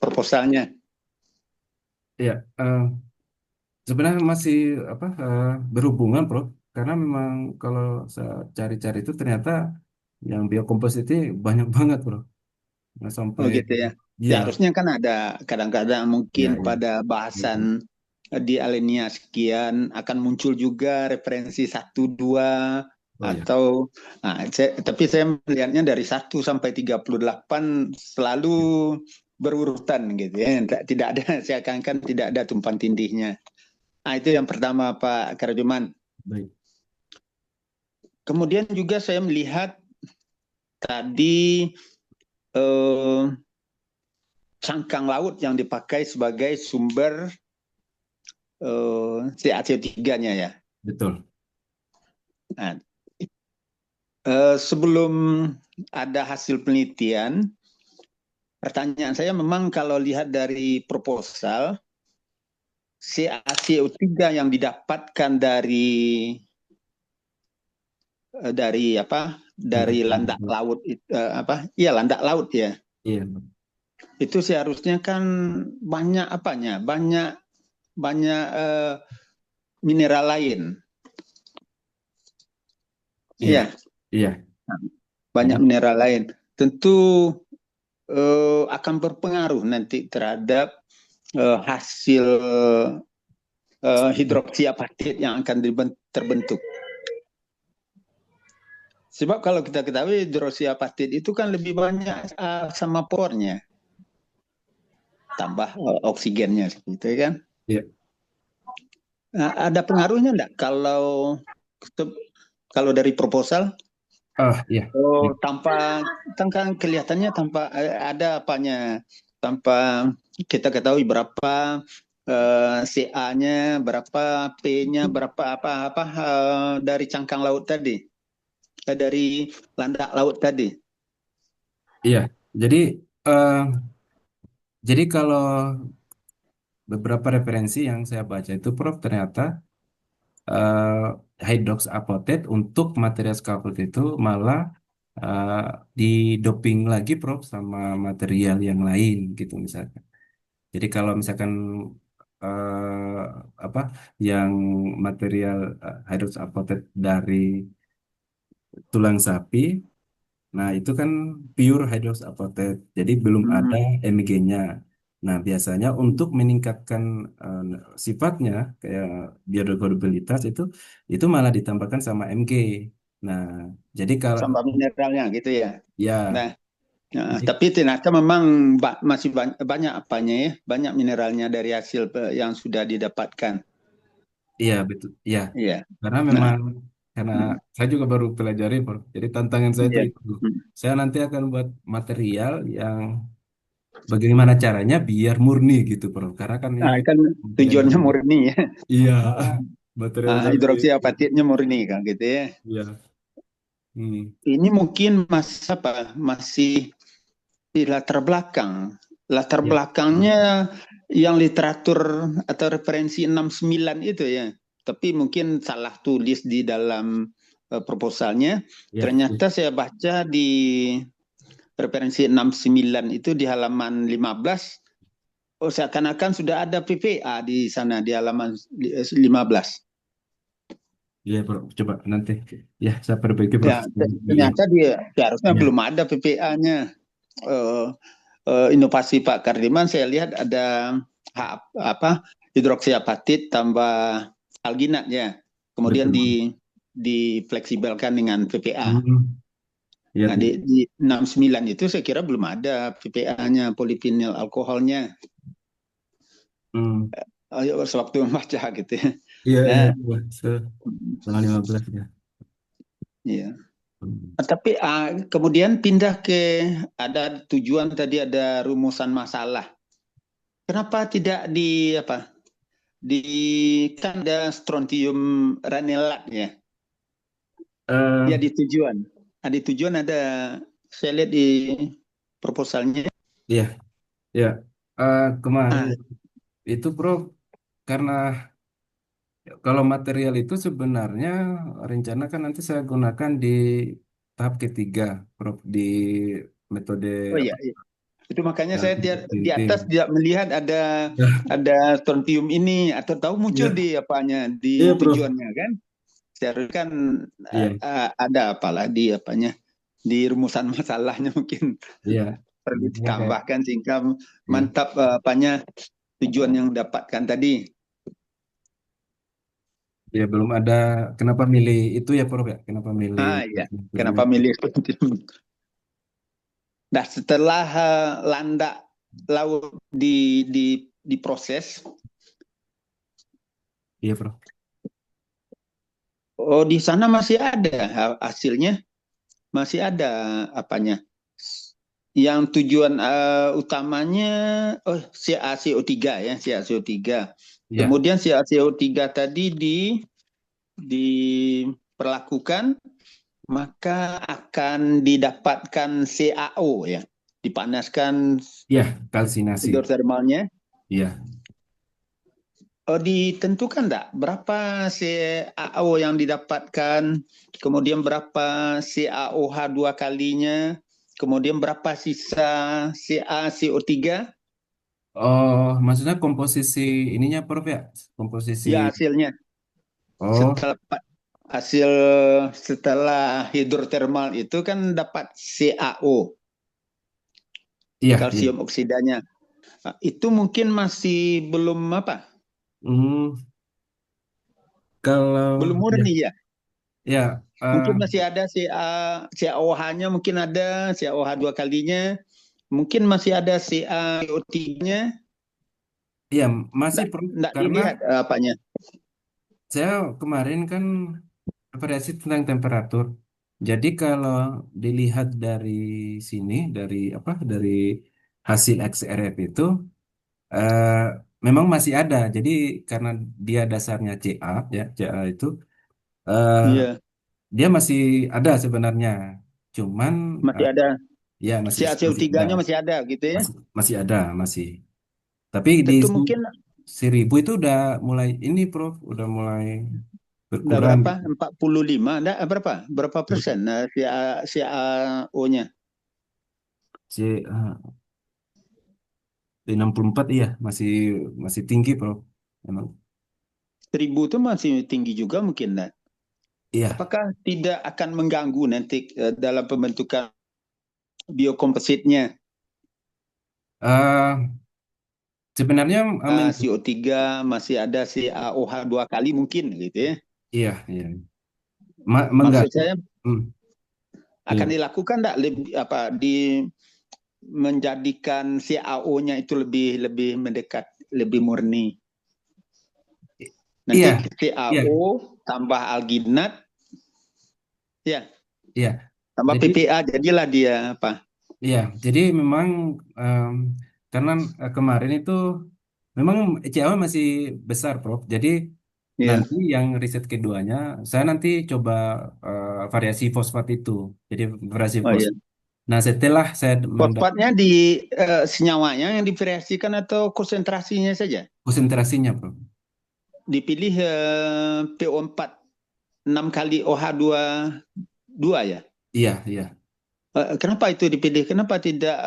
proposalnya.
iya. Sebenarnya masih berhubungan, Prof. Karena memang kalau saya cari-cari itu ternyata yang biokompositi banyak banget, Bro. Nah,
Oh
sampai
gitu ya.
ya,
Ya harusnya kan ada kadang-kadang
ya,
mungkin
ya.
pada bahasan di alinea sekian akan muncul juga referensi 1, 2
Oh ya,
atau tapi saya melihatnya dari 1 sampai 38 selalu berurutan gitu ya. Tidak ada saya akan tidak ada tumpang tindihnya. Nah, itu yang pertama Pak Karajuman.
baik.
Kemudian juga saya melihat tadi eh, cangkang laut yang dipakai sebagai sumber CaCO3-nya ya.
Betul.
Nah, sebelum ada hasil penelitian, pertanyaan saya memang kalau lihat dari proposal, CaCO3 yang didapatkan dari apa? Dari landak laut landak laut ya.
Iya.
Itu seharusnya kan banyak apanya? Banyak mineral lain.
Iya.
Iya,
Iya.
banyak
Jadi,
mineral lain. Tentu akan berpengaruh nanti terhadap hasil hidroksiapatit yang akan terbentuk. Sebab kalau kita ketahui hidroksiapatit itu kan lebih banyak sama pornya, tambah oksigennya seperti itu kan.
iya.
Ada pengaruhnya enggak kalau dari proposal?
Iya.
Oh, tanpa kelihatannya tanpa ada apanya, tanpa kita ketahui berapa CA-nya, berapa P-nya, berapa apa dari cangkang laut tadi, dari landak laut tadi.
Iya. Jadi, eh, jadi kalau beberapa referensi yang saya baca itu, Prof, ternyata hydrox apotate untuk material scaffold itu malah eh, didoping lagi, Prof, sama material yang lain gitu misalkan. Jadi kalau misalkan apa yang material hydrox apotate dari tulang sapi, nah itu kan pure hydrox apotate, jadi belum ada
Hmm.
Mg-nya. Nah biasanya untuk meningkatkan eh, sifatnya kayak biodegradabilitas itu malah ditambahkan sama Mg. Nah jadi kalau
Sama mineralnya gitu ya.
ya
Nah, tapi ternyata memang masih banyak apanya ya, banyak mineralnya dari hasil yang sudah didapatkan.
iya betul, iya.
Iya.
Karena
Nah,
memang karena
mm,
saya juga baru pelajari, Bro. Jadi tantangan saya
iya.
itu.
Mm.
Saya nanti akan buat material yang bagaimana caranya biar murni gitu, Bro. Karena kan
Nah,
itu
kan
yang
tujuannya
dari
murni ya.
iya material dari
Hidroksiapatitnya murni kan gitu ya.
iya. Hmm.
Ini mungkin masih di latar belakang. Latar
Iya.
belakangnya yang literatur atau referensi 69 itu ya. Tapi mungkin salah tulis di dalam proposalnya.
Iya.
Ternyata saya baca di referensi 69 itu di halaman 15. Oh, seakan-akan sudah ada PPA di sana di halaman 15.
Iya, Bro. Coba nanti ya saya perbaiki, Bro.
Ya, ternyata dia harusnya
Iya.
belum ada PPA-nya. Inovasi Pak Kardiman saya lihat ada hidroksiapatit tambah alginat ya. Kemudian
Betul.
difleksibelkan dengan PPA.
Hmm. Ya,
Nah, di 69 itu saya kira belum ada PPA-nya, polivinil alkoholnya.
hmm.
Sewaktu membaca gitu ya.
Iya,
Nah,
iya, iya. Tanggal 15 ya.
iya.
Hmm.
Tapi kemudian pindah ke ada tujuan tadi ada rumusan masalah. Kenapa tidak di apa? Di kan ada strontium ranelat ya.
Eh,
Ya di tujuan. Nah, di tujuan ada saya lihat di proposalnya.
iya, iya. Kemarin
Ah,
itu Prof, karena kalau material itu sebenarnya rencana kan nanti saya gunakan di tahap ketiga, Prof, di metode
oh iya,
apa?
iya. Itu makanya
Yang
saya di atas
tinting.
tidak melihat ada strontium ini atau tahu muncul
Iya,
di apanya
iya,
di
Prof.
tujuannya kan. Seharusnya kan
Iya,
ada apalah di apanya di rumusan masalahnya mungkin
iya.
perlu
Iya, kayak,
ditambahkan sehingga
iya.
mantap apanya tujuan yang dapatkan tadi.
Ya, belum ada. Kenapa milih itu ya, Prof ya? Kenapa milih
Ya,
metodenya
kenapa
itu?
milih strontium? Nah, setelah landak laut diproses,
Iya, Prof.
oh di sana masih ada hasilnya, masih ada apanya. Yang tujuan utamanya CaCO3 ya, CaCO3.
Iya,
Kemudian CaCO3 tadi diperlakukan maka akan didapatkan CaO ya. Dipanaskan
iya, kalsinasi.
hidrotermalnya.
Iya.
Oh, ditentukan enggak berapa CaO yang didapatkan, kemudian berapa CaOH dua kalinya, kemudian berapa sisa CaCO3?
Oh, maksudnya komposisi ininya, Prof ya? Komposisi.
Ya hasilnya
Oh,
setelah hasil setelah hidrotermal itu kan dapat CaO,
iya, iya.
kalsium oksidanya. Nah, itu mungkin masih belum apa?
Hmm, kalau
Belum
ya,
murni ya.
ya,
Mungkin masih ada CaOH-nya mungkin ada, CaOH dua kalinya, mungkin masih ada CaO3-nya.
iya masih,
Enggak,
Prof.
enggak
Karena
dilihat apanya.
saya kemarin kan variasi tentang temperatur. Jadi kalau dilihat dari sini, dari apa, dari hasil XRF itu, eh, memang masih ada. Jadi karena dia dasarnya Ca, ya Ca itu, eh,
Iya,
dia masih ada sebenarnya. Cuman
masih
eh,
ada.
ya masih ada,
CaCO3-nya masih ada gitu ya.
masih masih ada, masih. Tapi di
Tentu mungkin
1000 itu udah mulai ini, Prof, udah mulai
udah
berkurang
berapa?
gitu.
45, enggak berapa? Berapa persen CaO-nya?
Si, di 64 iya masih masih tinggi, Prof. Memang.
1000 itu masih tinggi juga mungkin. Nah.
Iya.
Apakah tidak akan mengganggu nanti dalam pembentukan biokompositnya?
Eh sebenarnya
CO3 masih ada CaOH dua kali mungkin gitu ya.
iya, iya.
Maksud
Mengganggu.
saya
Hmm,
akan
iya.
dilakukan enggak di menjadikan CaO-nya itu lebih lebih mendekat, lebih murni. Nanti
Iya, iya,
CaO tambah alginat, ya,
iya.
tambah
Jadi
PPA, jadilah dia apa?
iya, jadi memang em, karena kemarin itu memang ECA masih besar, Prof. Jadi
Ya.
nanti yang riset keduanya, saya nanti coba variasi fosfat itu. Jadi variasi
Oh ya.
fosfat. Nah, setelah saya
Fosfatnya di senyawanya yang divariasikan atau konsentrasinya saja?
konsentrasinya, Prof.
Dipilih PO4 6 kali OH2 2 ya.
Iya, iya.
Kenapa itu dipilih? Kenapa tidak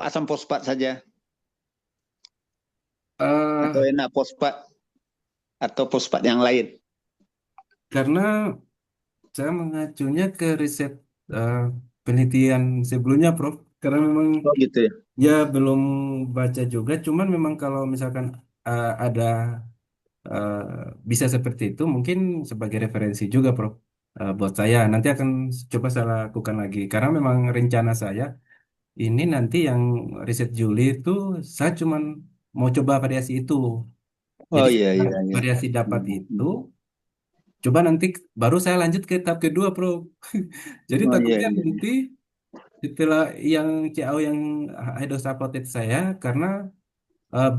asam fosfat saja atau
eh
enak fosfat atau fosfat yang lain?
karena saya mengacunya ke riset eh, penelitian sebelumnya, Prof. Karena memang
Oh gitu ya.
ya belum baca juga, cuman memang kalau misalkan ada bisa seperti itu, mungkin sebagai referensi juga, Prof. buat saya. Nanti akan coba saya lakukan lagi karena memang rencana saya ini nanti yang riset Juli itu saya cuman mau coba variasi itu.
Oh
Jadi
iya
setelah
iya iya.
variasi dapat
Hmm,
itu,
hmm.
coba nanti baru saya lanjut ke tahap kedua, Bro. Jadi
Oh iya
takutnya
iya.
nanti setelah yang CAO yang hydrosapotate saya karena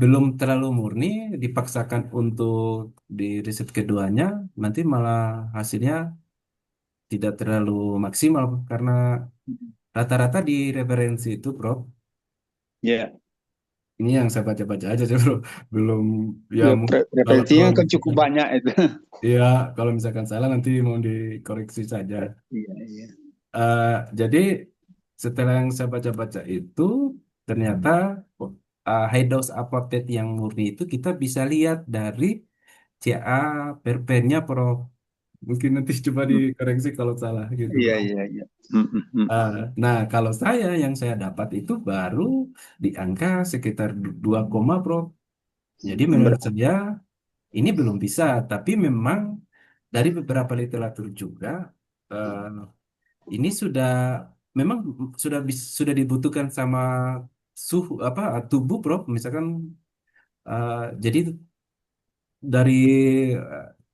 belum terlalu murni, dipaksakan untuk di riset keduanya, nanti malah hasilnya tidak terlalu maksimal karena rata-rata di referensi itu, Bro.
Ya,
Ini yang saya baca-baca aja sih, Bro. Belum ya
ya
kalau
referensinya kan cukup
misalkan
banyak itu.
ya kalau misalkan salah nanti mau dikoreksi saja.
Iya iya.
Eh, jadi setelah yang saya baca-baca itu ternyata high dose apotet yang murni itu kita bisa lihat dari CA perpennya Pro. Mungkin nanti coba
Hmm.
dikoreksi kalau salah gitu
Iya
Bro.
iya iya. Hmm, hmm, hmm.
Eh, nah kalau saya yang saya dapat itu baru di angka sekitar 2, Bro. Jadi menurut
Berapa?
saya ini belum bisa, tapi memang dari beberapa literatur juga eh, ini sudah memang sudah dibutuhkan sama suhu apa tubuh, Bro. Misalkan jadi dari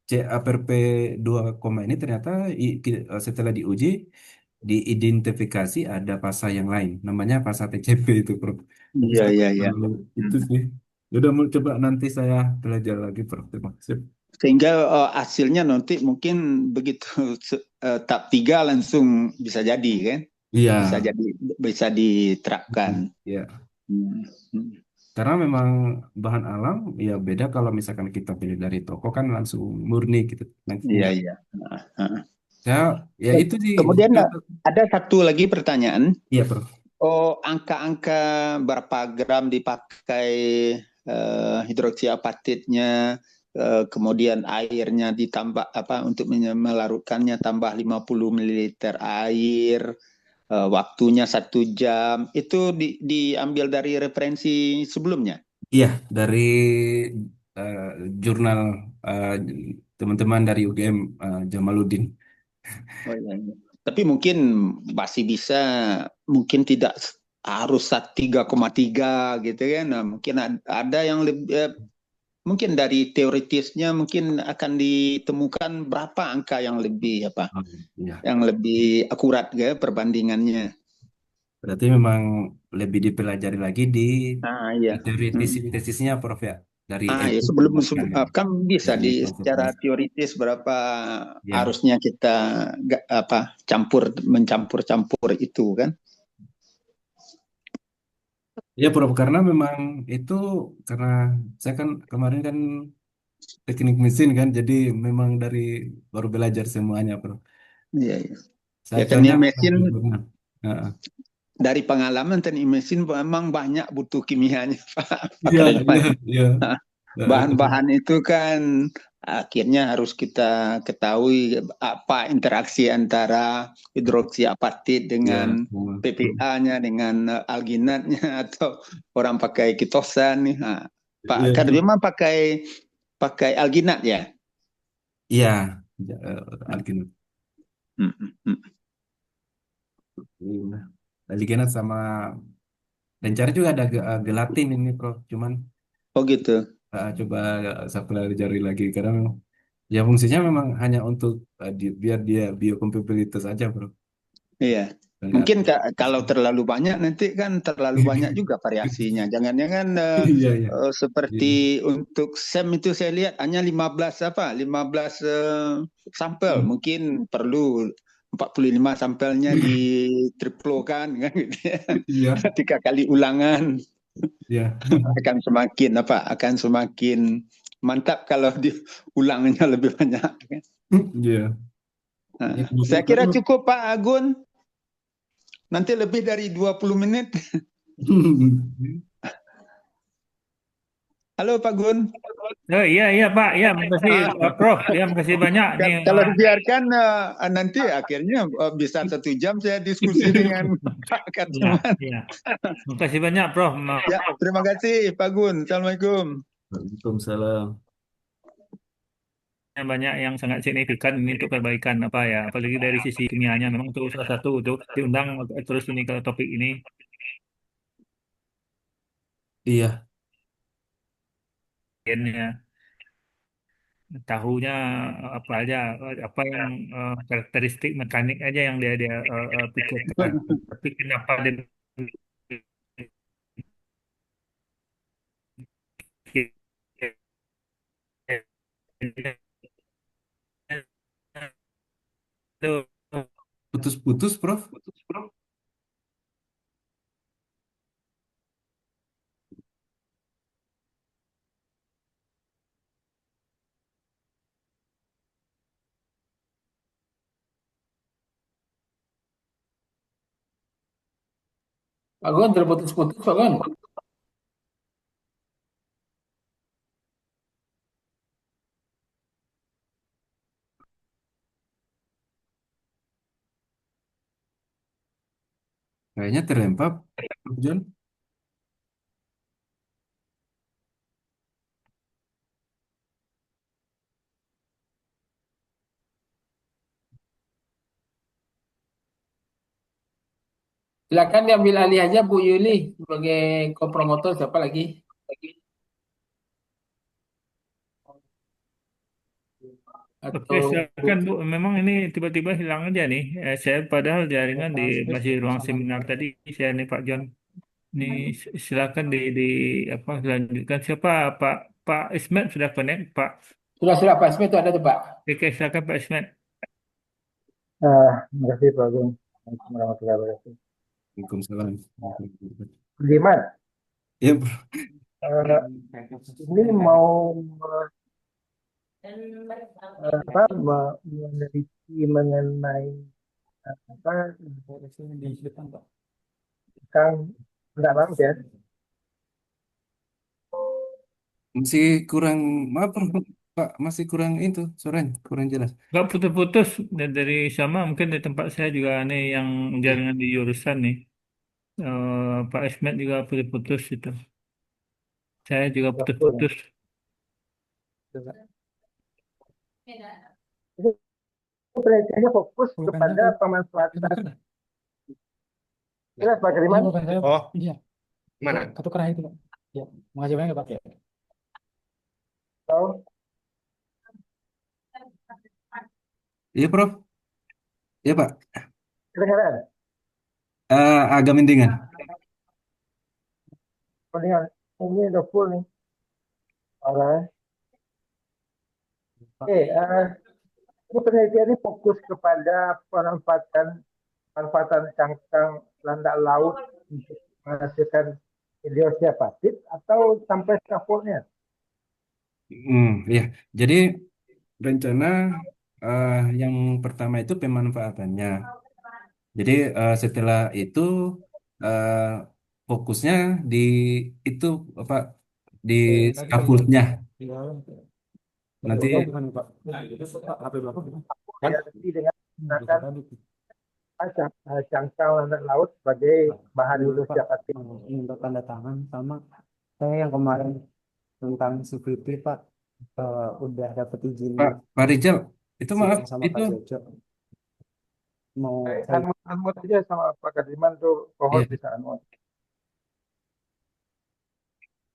CAPRP 2, ini ternyata setelah diuji diidentifikasi ada pasal yang lain, namanya pasal TCP itu, Bro. Tapi
Iya
saya
iya
nggak
iya.
tahu itu
Hmm.
sih. Udah mau coba nanti saya belajar lagi, Bro. Terima kasih.
Sehingga hasilnya nanti mungkin begitu tahap 3 langsung bisa jadi kan?
Iya.
Bisa diterapkan.
Ya.
Hmm, hmm.
Karena memang bahan alam ya beda kalau misalkan kita beli dari toko kan langsung murni gitu.
Iya
Enggak.
iya. Nah, nah.
Ya, ya itu sih.
Kemudian ada satu lagi pertanyaan.
Iya, Bro.
Oh, angka-angka berapa gram dipakai hidroksiapatitnya, kemudian airnya ditambah apa untuk melarutkannya tambah 50 ml air, waktunya 1 jam, itu diambil dari referensi sebelumnya.
Iya, dari eh, jurnal eh, teman-teman dari UGM Jamaluddin.
Oh, iya, iya. Tapi mungkin masih bisa, mungkin tidak harus 3,3 gitu kan. Nah, mungkin ada yang lebih, mungkin dari teoritisnya mungkin akan ditemukan berapa angka yang lebih apa,
Iya.
yang lebih akurat ya perbandingannya.
Berarti memang lebih dipelajari lagi di
Ah iya.
teoritis
Mm.
sintesisnya, Prof ya. Dari
Ah ya,
EBU
sebelum
bahkan ya.
kan bisa
Dari
secara
konsentrasi.
teoritis berapa
Ya.
harusnya kita apa mencampur-campur itu kan.
Ya, Prof, karena memang itu karena saya kan kemarin kan teknik mesin kan, jadi memang dari baru belajar semuanya, Bro.
Iya, iya.
Saya
Ya
contohnya
teknik mesin
belum pernah. Heeh.
dari pengalaman teknik mesin memang banyak butuh kimianya Pak.
Iya,
Makanya
iya, iya.
bahan-bahan itu kan akhirnya harus kita ketahui apa interaksi antara hidroksiapatit
Ya,
dengan PPA-nya dengan alginatnya atau orang pakai kitosan nih. Nah,
iya,
Pak Kadir memang pakai pakai alginat ya.
iya, Alkitab.
Hmm, hmm, hmm.
Iya. Ligenat sama rencana juga ada gelatin ini, Prof. Cuman
Oh gitu.
coba saya pelajari lagi karena ya fungsinya memang hanya untuk biar dia biokompatibilitas aja, Bro.
Iya.
Enggak.
Mungkin kalau terlalu banyak nanti kan terlalu banyak juga variasinya. Jangan-jangan
Iya, iya. Iya.
seperti untuk SEM itu saya lihat hanya 15 apa? 15 sampel. Mungkin perlu 45 sampelnya ditriplokan kan gitu ya.
Iya,
3 kali ulangan
iya.
akan semakin apa? Akan semakin mantap kalau diulangnya lebih banyak.
Iya. Ya,
Nah, saya kira
kalau
cukup Pak Agun. Nanti lebih dari 20 menit. Halo Pak Gun.
Oh iya iya Pak, ya makasih
Ah,
Prof, ya makasih banyak nih.
kalau dibiarkan nanti akhirnya bisa 1 jam saya diskusi dengan Pak
Ya,
Katman.
ya. Makasih banyak Prof.
Ya, terima kasih Pak Gun. Assalamualaikum.
Waalaikumsalam.
banyak yang sangat signifikan ini untuk perbaikan apa ya, apalagi dari sisi kimianya memang itu salah satu untuk diundang terus ini ke topik ini.
Iya,
Ya, tahunya apa aja, apa yang karakteristik mekanik aja yang dia dia pikirkan. Tapi kenapa dia itu
putus-putus, Prof.
Pak Gon terputus-putus Pak Gon.
Kayaknya terlempar, Prof. John.
Silakan diambil alih aja Bu Yuli sebagai kopromotor siapa lagi?
Oke,
Atau
silakan Bu. Memang ini tiba-tiba hilang aja nih. Saya padahal jaringan di
transkrip
masih ruang seminar tadi. Saya nih Pak John. Nih silakan di apa lanjutkan. Siapa Pak Pak Ismet sudah connect Pak?
sudah Pak Ismet itu ada tuh Pak.
Oke, silakan Pak Ismet.
Terima kasih Pak Agung. Assalamualaikum warahmatullahi wabarakatuh.
Waalaikumsalam.
Budiman,
Ya, Prof.
eh, ini mau meneliti mengenai apa tentang enggak laut ya.
Masih kurang, maaf, Prof. Pak, masih kurang itu, suaranya kurang jelas.
Gak putus-putus dari sama mungkin di tempat saya juga nih yang
Iya.
jaringan di jurusan nih. Pak Ismet juga putus-putus itu. Saya juga
Udah full ya.
putus-putus.
Ini penelitiannya fokus kepada pemanfaatan. Jelas Pak Keriman?
Oh,
Iya,
mana?
kartu kerah itu Pak. Ya, makasih banyak Pak.
Atau
Iya, Prof. Iya, Pak.
kedengaran?
Agak mendingan.
Kedengaran. Ini udah full nih. Alright. Oke, ini penelitian ini fokus kepada pemanfaatan cangkang landak laut untuk menghasilkan hidrosiapatit atau sampai kapurnya.
Ya. Jadi rencana yang pertama itu pemanfaatannya. Jadi setelah itu eh, fokusnya di itu apa di scaffoldnya. Nanti
Jadi dengan menggunakan cangkang landak laut sebagai bahan hidrosiapatit.
Minta tanda tangan sama saya yang kemarin tentang security Pak, udah dapat izin
Pak Rizal, itu maaf,
sidang sama
itu
Pak Jojo mau saya
Unmut aja sama Pak Kadiman tuh
iya,
kohort bisa unmut.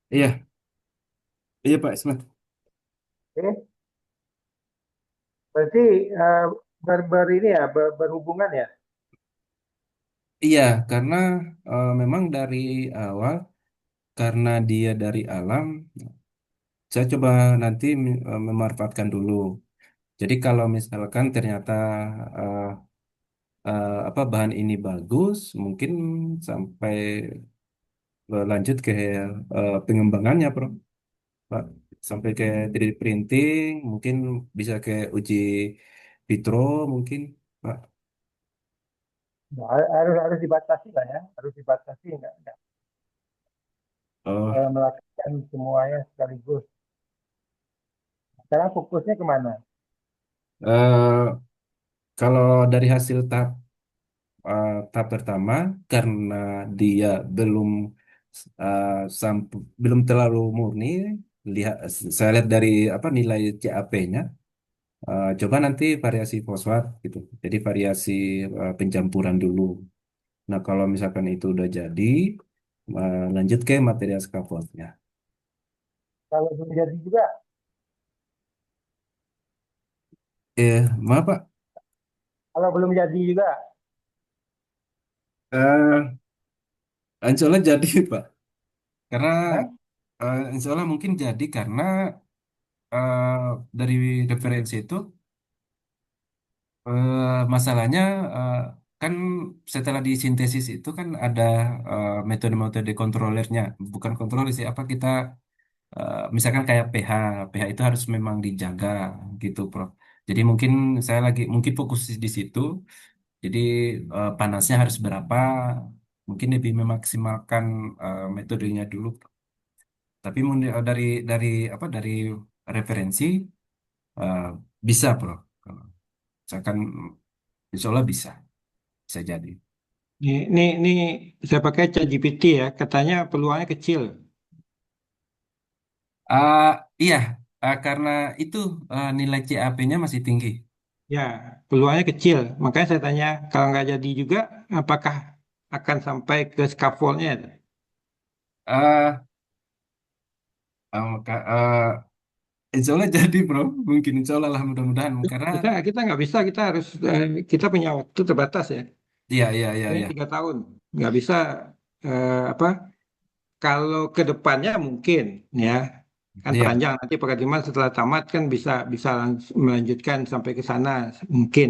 iya, iya Pak Ismat.
Oke, berarti ini ya berhubungan ya.
Iya, karena memang dari awal karena dia dari alam, saya coba nanti memanfaatkan dulu. Jadi kalau misalkan ternyata eh, apa bahan ini bagus, mungkin sampai lanjut ke pengembangannya, Bro. Pak. Sampai ke 3D printing, mungkin bisa ke uji vitro, mungkin, Pak.
Nah, harus dibatasi lah ya, harus dibatasi nggak
Oh,
melakukan semuanya sekaligus. Sekarang fokusnya kemana?
eh, kalau dari hasil tahap pertama, karena dia belum eh, belum terlalu murni, lihat saya lihat dari apa nilai CAP-nya. Coba nanti variasi fosfat gitu. Jadi variasi pencampuran dulu. Nah, kalau misalkan itu udah jadi, lanjut ke material scaffoldnya.
Kalau belum jadi juga,
Maaf Pak.
kalau belum jadi juga,
Eh, Insya Allah jadi Pak. Karena
Hah?
Insya Allah mungkin jadi karena dari referensi itu masalahnya eh, kan setelah disintesis itu kan ada metode-metode kontrolernya, bukan kontroler sih apa kita misalkan kayak pH itu harus memang dijaga gitu, Prof. Jadi mungkin saya lagi mungkin fokus di situ. Jadi panasnya harus berapa? Mungkin lebih memaksimalkan metodenya dulu. Tapi dari apa dari referensi eh, bisa, Prof. Kalau misalkan insya Allah bisa jadi.
Ini saya pakai ChatGPT ya, katanya peluangnya kecil.
Ah, iya, karena itu nilai CAP-nya masih tinggi.
Ya, peluangnya kecil. Makanya saya tanya, kalau nggak jadi juga, apakah akan sampai ke scaffoldnya?
Ah, Insya Allah jadi, bro. Mungkin insya Allah lah mudah-mudahan. Karena
Kita nggak bisa, kita harus kita punya waktu terbatas ya.
iya, iya, iya,
Ini
iya,
3 tahun, nggak bisa apa? Kalau ke depannya mungkin ya, kan
iya,
panjang nanti Pak setelah tamat kan bisa bisa melanjutkan sampai ke sana mungkin.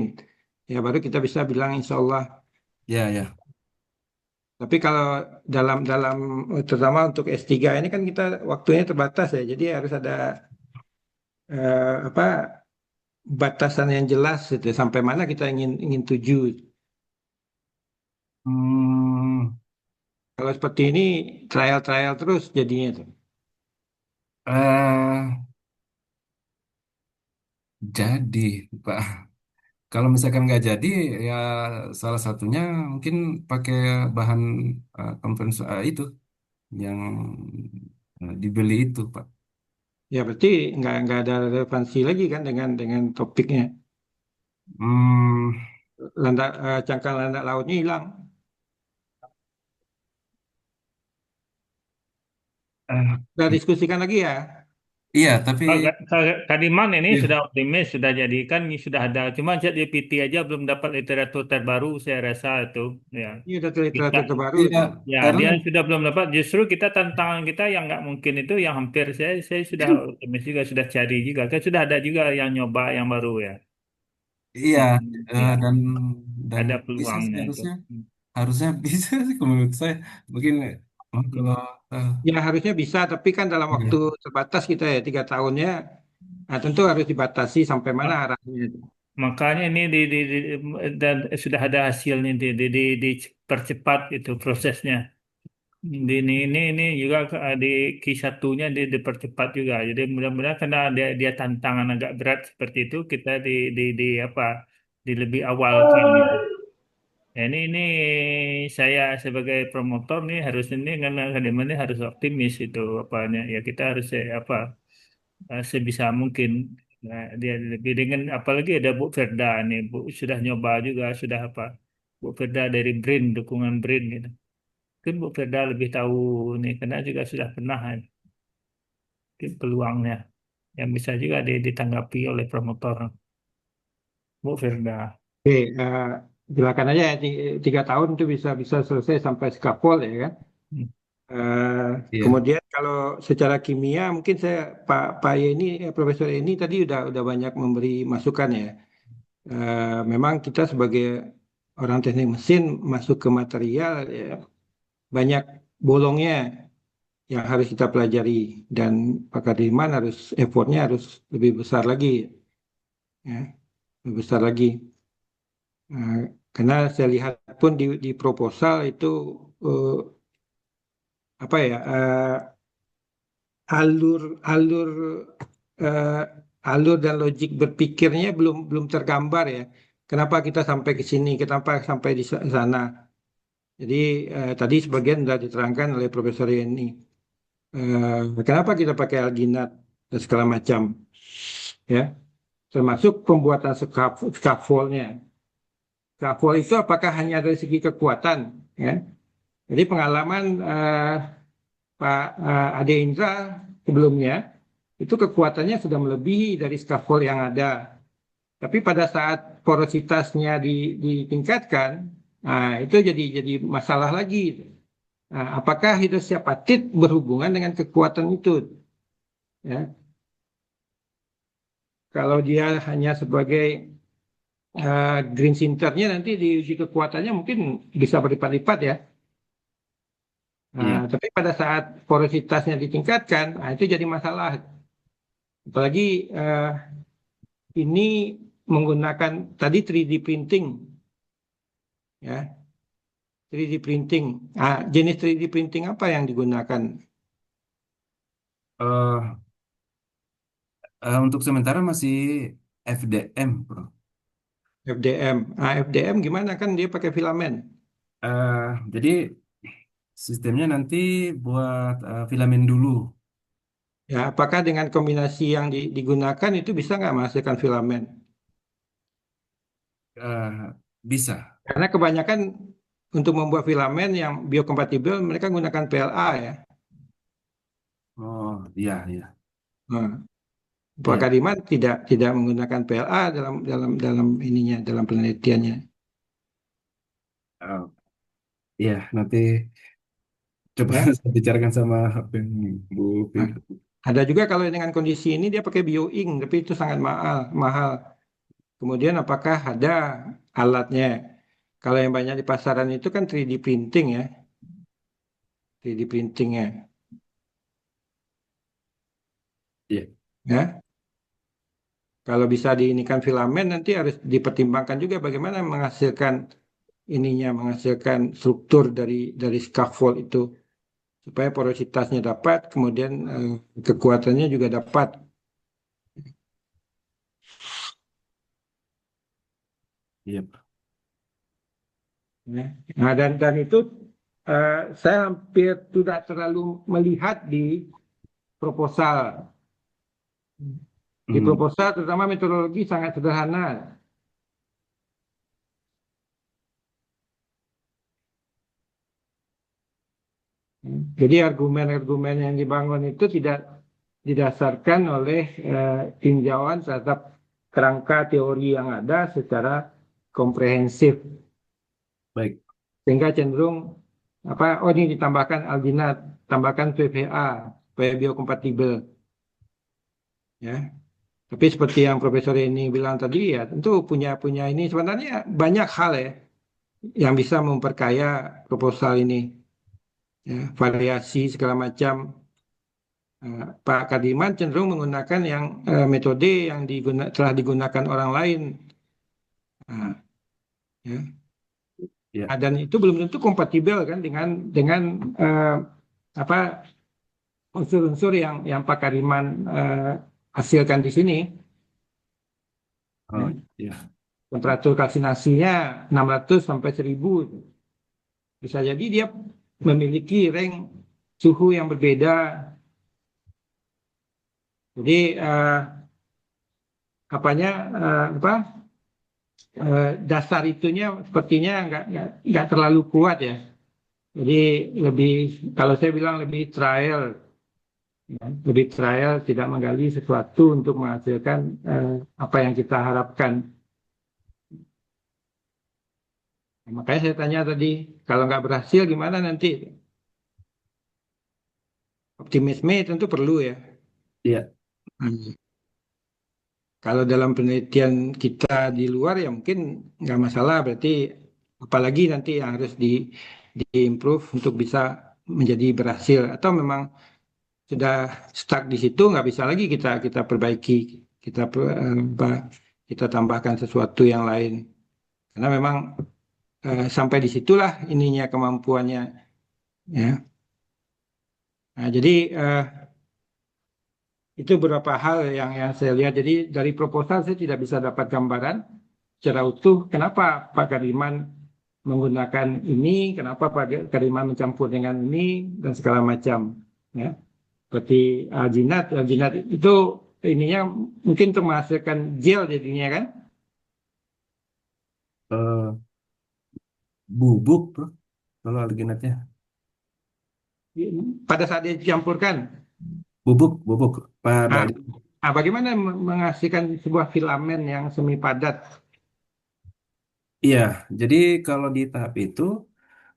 Ya baru kita bisa bilang insya Allah.
iya, iya.
Tapi kalau dalam dalam terutama untuk S3 ini kan kita waktunya terbatas ya. Jadi harus ada apa batasan yang jelas gitu, sampai mana kita ingin ingin tuju.
Hmm,
Kalau seperti ini trial-trial terus jadinya tuh.
eh, jadi, Pak. Kalau misalkan nggak jadi, ya salah satunya mungkin pakai bahan itu yang dibeli itu, Pak.
Ya berarti nggak ada relevansi lagi kan dengan topiknya.
Hmm,
Cangkang landak lautnya hilang.
eh,
Kita diskusikan lagi ya.
iya, tapi
Kalau Kadiman ini
iya,
sudah optimis, sudah jadi kan ini sudah ada. Cuma ChatGPT aja belum dapat literatur terbaru, saya rasa itu. Ya,
Ini udah
kita,
literatur terbaru
iya,
itu.
ya
karena
dia sudah belum dapat. Justru kita tantangan kita yang nggak mungkin itu, yang hampir saya sudah optimis juga, sudah cari juga. Kan sudah ada juga yang nyoba yang baru ya.
iya,
Ya,
dan
ada
bisa sih
peluangnya itu.
harusnya bisa sih kalau menurut saya. Mungkin kalau eh,
Ya harusnya bisa, tapi kan dalam waktu
iya.
terbatas kita ya 3 tahunnya, nah, tentu harus dibatasi sampai mana arahnya.
Makanya ini dan sudah ada hasilnya dipercepat itu prosesnya. Ini juga di Q1-nya dipercepat juga. Jadi mudah-mudahan karena dia tantangan agak berat seperti itu kita di apa di lebih awal kan gitu. Ya, ini saya sebagai promotor nih harus ini karena akademi ini harus optimis itu apanya ya kita harus apa sebisa mungkin. Nah, dia lebih dengan apalagi ada Bu Firda nih Bu sudah nyoba juga sudah apa Bu Firda dari BRIN dukungan BRIN gitu. Mungkin Bu Firda lebih tahu nih karena juga sudah pernah kan, mungkin peluangnya yang bisa juga ditanggapi oleh promotor Bu Firda.
Oke, silakan aja ya, 3 tahun itu bisa bisa selesai sampai skapol ya kan.
Hmm.
Iya.
Kemudian kalau secara kimia mungkin saya Pak Yeni Profesor Yeni tadi udah banyak memberi masukan ya. Memang kita sebagai orang teknik mesin masuk ke material ya, banyak bolongnya yang harus kita pelajari dan Pak Kadirman harus effortnya harus lebih besar lagi ya, lebih besar lagi. Eh, karena saya lihat pun di proposal itu eh, apa ya alur alur eh, alur dan logik berpikirnya belum belum tergambar ya. Kenapa kita sampai ke sini? Kenapa sampai di sana? Jadi tadi sebagian sudah diterangkan oleh Profesor Yeni. Kenapa kita pakai alginat dan segala macam, ya? termasuk pembuatan scaffoldnya. Scaffold itu apakah hanya dari segi kekuatan, ya? Jadi pengalaman Pak Ade Indra sebelumnya itu kekuatannya sudah melebihi dari scaffold yang ada. Tapi pada saat porositasnya ditingkatkan, nah itu jadi masalah lagi. Nah, apakah hidrosiapatit berhubungan dengan kekuatan itu? Ya, kalau dia hanya sebagai green sinternya nanti di uji kekuatannya mungkin bisa berlipat-lipat ya. Nah,
Iya.
tapi pada saat porositasnya ditingkatkan, nah itu jadi masalah. Apalagi ini menggunakan tadi 3D printing, ya, 3D printing. Ah, jenis 3D printing apa yang digunakan?
Eh, untuk sementara masih FDM, bro.
FDM. Ah, FDM gimana kan dia pakai filamen?
Jadi sistemnya nanti buat filamen dulu.
Ya, apakah dengan kombinasi yang digunakan itu bisa nggak menghasilkan filamen?
Bisa.
Karena kebanyakan untuk membuat filamen yang biokompatibel mereka gunakan PLA ya.
Oh, iya, iya.
Nah, Pak
Iya.
Kadiman tidak menggunakan PLA dalam ininya dalam penelitiannya.
Eh, iya, nanti coba
Ya.
saya bicarakan sama Bu
Nah,
Fir.
ada juga kalau dengan kondisi ini dia pakai bioink, tapi itu sangat mahal, mahal. Kemudian apakah ada alatnya? Kalau yang banyak di pasaran itu kan 3D printing ya, 3D printingnya.
Iya.
Ya, kalau bisa diinikan filamen nanti harus dipertimbangkan juga bagaimana menghasilkan ininya, menghasilkan struktur dari scaffold itu supaya porositasnya dapat, kemudian kekuatannya juga dapat.
Iya.
Ya. Nah, dan itu saya hampir tidak terlalu melihat di proposal. Di
Hmm.
proposal terutama metodologi sangat sederhana. Jadi argumen-argumen yang dibangun itu tidak didasarkan oleh tinjauan terhadap kerangka teori yang ada secara komprehensif.
Baik.
Sehingga cenderung oh ini ditambahkan alginat, tambahkan PVA supaya biokompatibel. Ya. Tapi seperti yang Profesor ini bilang tadi ya tentu punya ini sebenarnya banyak hal ya yang bisa memperkaya proposal ini. Ya, variasi segala macam. Pak Kadiman cenderung menggunakan yang metode yang telah digunakan orang lain. Nah, ya.
Iya.
Dan itu belum tentu kompatibel kan dengan apa unsur-unsur yang Pak Kadiman hasilkan di sini.
Oh,
Ya.
iya.
Temperatur kalsinasinya 600 sampai 1000. Bisa jadi dia memiliki range suhu yang berbeda. Jadi apanya dasar itunya sepertinya nggak terlalu kuat ya. Jadi lebih kalau saya bilang lebih trial, ya. Lebih trial tidak menggali sesuatu untuk menghasilkan apa yang kita harapkan. Nah, makanya saya tanya tadi kalau nggak berhasil gimana nanti? Optimisme tentu perlu ya.
Iya.
Hmm. Kalau dalam penelitian kita di luar ya mungkin nggak masalah, berarti apalagi nanti yang harus di-improve untuk bisa menjadi berhasil atau memang sudah stuck di situ nggak bisa lagi kita perbaiki, kita tambahkan sesuatu yang lain karena memang sampai disitulah ininya kemampuannya ya. Nah, jadi itu beberapa hal yang saya lihat. Jadi dari proposal saya tidak bisa dapat gambaran secara utuh kenapa Pak Kariman menggunakan ini, kenapa Pak Kariman mencampur dengan ini dan segala macam. Ya. Seperti alginat itu ininya mungkin untuk menghasilkan gel jadinya kan?
Eh, bubuk, bro, kalau alginatnya.
Pada saat dia dicampurkan.
Bubuk, pada.
Nah, bagaimana menghasilkan sebuah filamen yang semi padat?
Iya, jadi kalau di tahap itu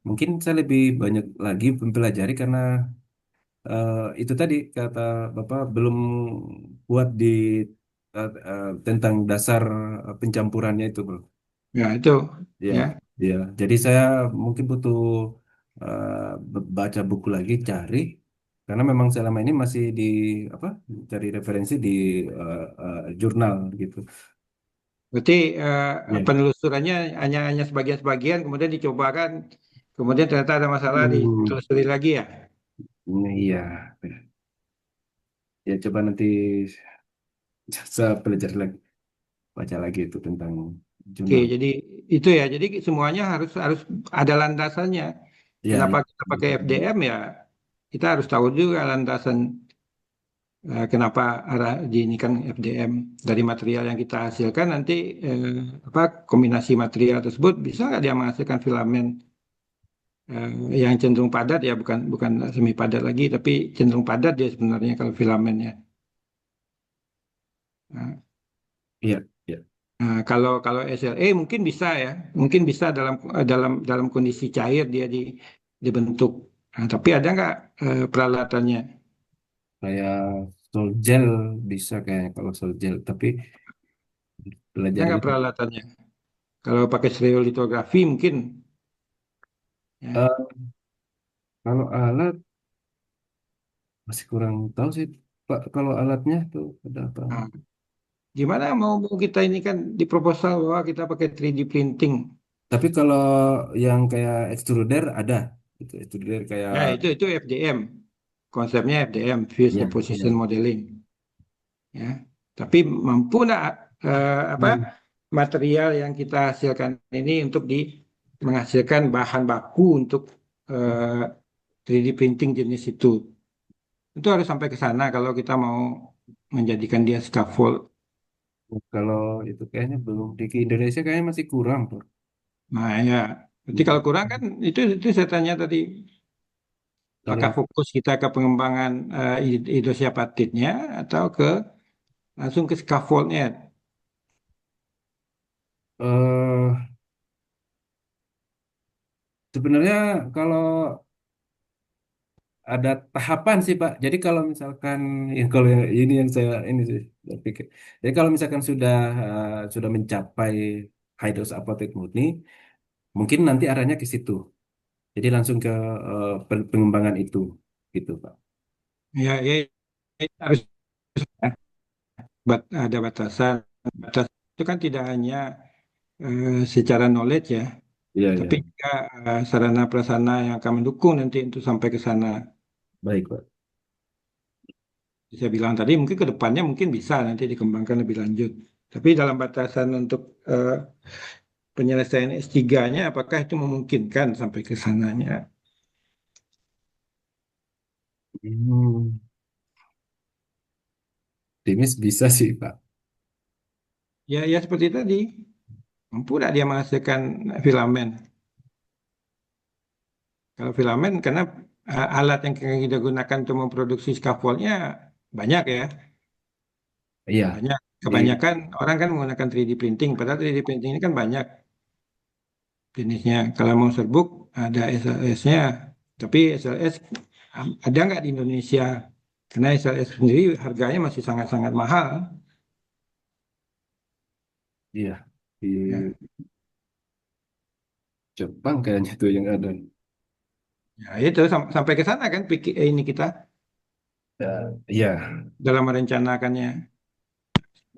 mungkin saya lebih banyak lagi mempelajari karena itu tadi kata Bapak belum kuat di tentang dasar pencampurannya itu, bro.
Ya, itu
Ya,
ya.
ya. Jadi saya mungkin butuh baca buku lagi, cari karena memang selama ini masih di apa cari referensi di jurnal gitu.
Berarti
Ya.
penelusurannya hanya sebagian-sebagian, kemudian dicobakan, kemudian ternyata ada masalah
Hmm,
ditelusuri lagi ya.
iya. Ya coba nanti saya pelajari lagi, baca lagi itu tentang
Oke,
jurnal.
jadi itu ya. Jadi semuanya harus harus ada landasannya.
Iya,
Kenapa
iya.
kita pakai FDM ya? Kita harus tahu juga landasan kenapa arah diinikan FDM dari material yang kita hasilkan nanti eh, apa kombinasi material tersebut bisa nggak dia menghasilkan filamen eh, yang cenderung padat ya bukan bukan semi padat lagi tapi cenderung padat dia sebenarnya kalau filamennya. Nah,
Iya, iya.
kalau kalau SLA mungkin bisa ya mungkin bisa dalam kondisi cair dia dibentuk. Nah, tapi ada nggak peralatannya?
Kayak sol gel bisa kayaknya kalau sol gel, tapi
Ada
belajar
nggak
ini.
peralatannya? Kalau pakai stereolitografi mungkin ya.
Eh, kalau alat masih kurang tahu sih, Pak. Kalau alatnya tuh ada apa?
Nah, gimana mau mau kita ini kan di proposal bahwa kita pakai 3D printing.
Tapi kalau yang kayak extruder ada, itu extruder kayak
Ya, itu FDM. Konsepnya FDM, Fused
ya,
Deposition
ya.
Modeling. Ya. Tapi mampu nggak apa
Hmm.
material yang kita hasilkan ini untuk menghasilkan bahan baku untuk eh, 3D printing jenis itu. Itu harus sampai ke sana kalau kita mau menjadikan dia scaffold.
Kalau itu kayaknya belum di Indonesia kayaknya masih kurang tuh.
Nah, ya. Jadi kalau kurang kan itu saya tanya tadi. Apakah
Kalau
fokus kita ke pengembangan idosiapatitnya atau langsung ke scaffoldnya?
eh sebenarnya kalau ada tahapan sih Pak. Jadi kalau misalkan ya kalau ini yang saya ini sih saya pikir. Jadi kalau misalkan sudah mencapai high dose apotek murni, mungkin nanti arahnya ke situ. Jadi langsung ke pengembangan itu, gitu Pak.
Ya, ya, harus ada batasan. Batas itu kan tidak hanya secara knowledge ya,
Iya
tapi
iya,
juga sarana prasarana yang akan mendukung nanti untuk sampai ke sana.
baik Pak.
Saya bilang tadi mungkin ke depannya mungkin bisa nanti dikembangkan lebih lanjut. Tapi dalam batasan untuk penyelesaian S3-nya apakah itu memungkinkan sampai ke sananya?
Hmm, Optimis bisa sih Pak.
Ya, ya seperti tadi. Mampu nggak dia menghasilkan filamen? Kalau filamen, karena alat yang kita gunakan untuk memproduksi scaffoldnya banyak ya.
Iya,
Banyak.
di
Kebanyakan orang kan menggunakan 3D printing, padahal 3D printing ini kan banyak jenisnya. Kalau mau serbuk, ada SLS-nya. Tapi SLS ada nggak di Indonesia? Karena SLS sendiri harganya masih sangat-sangat mahal.
iya di
Ya,
Jepang kayaknya tuh yang ada.
ya itu sampai ke sana kan pikir ini kita
Ya, iya,
dalam merencanakannya.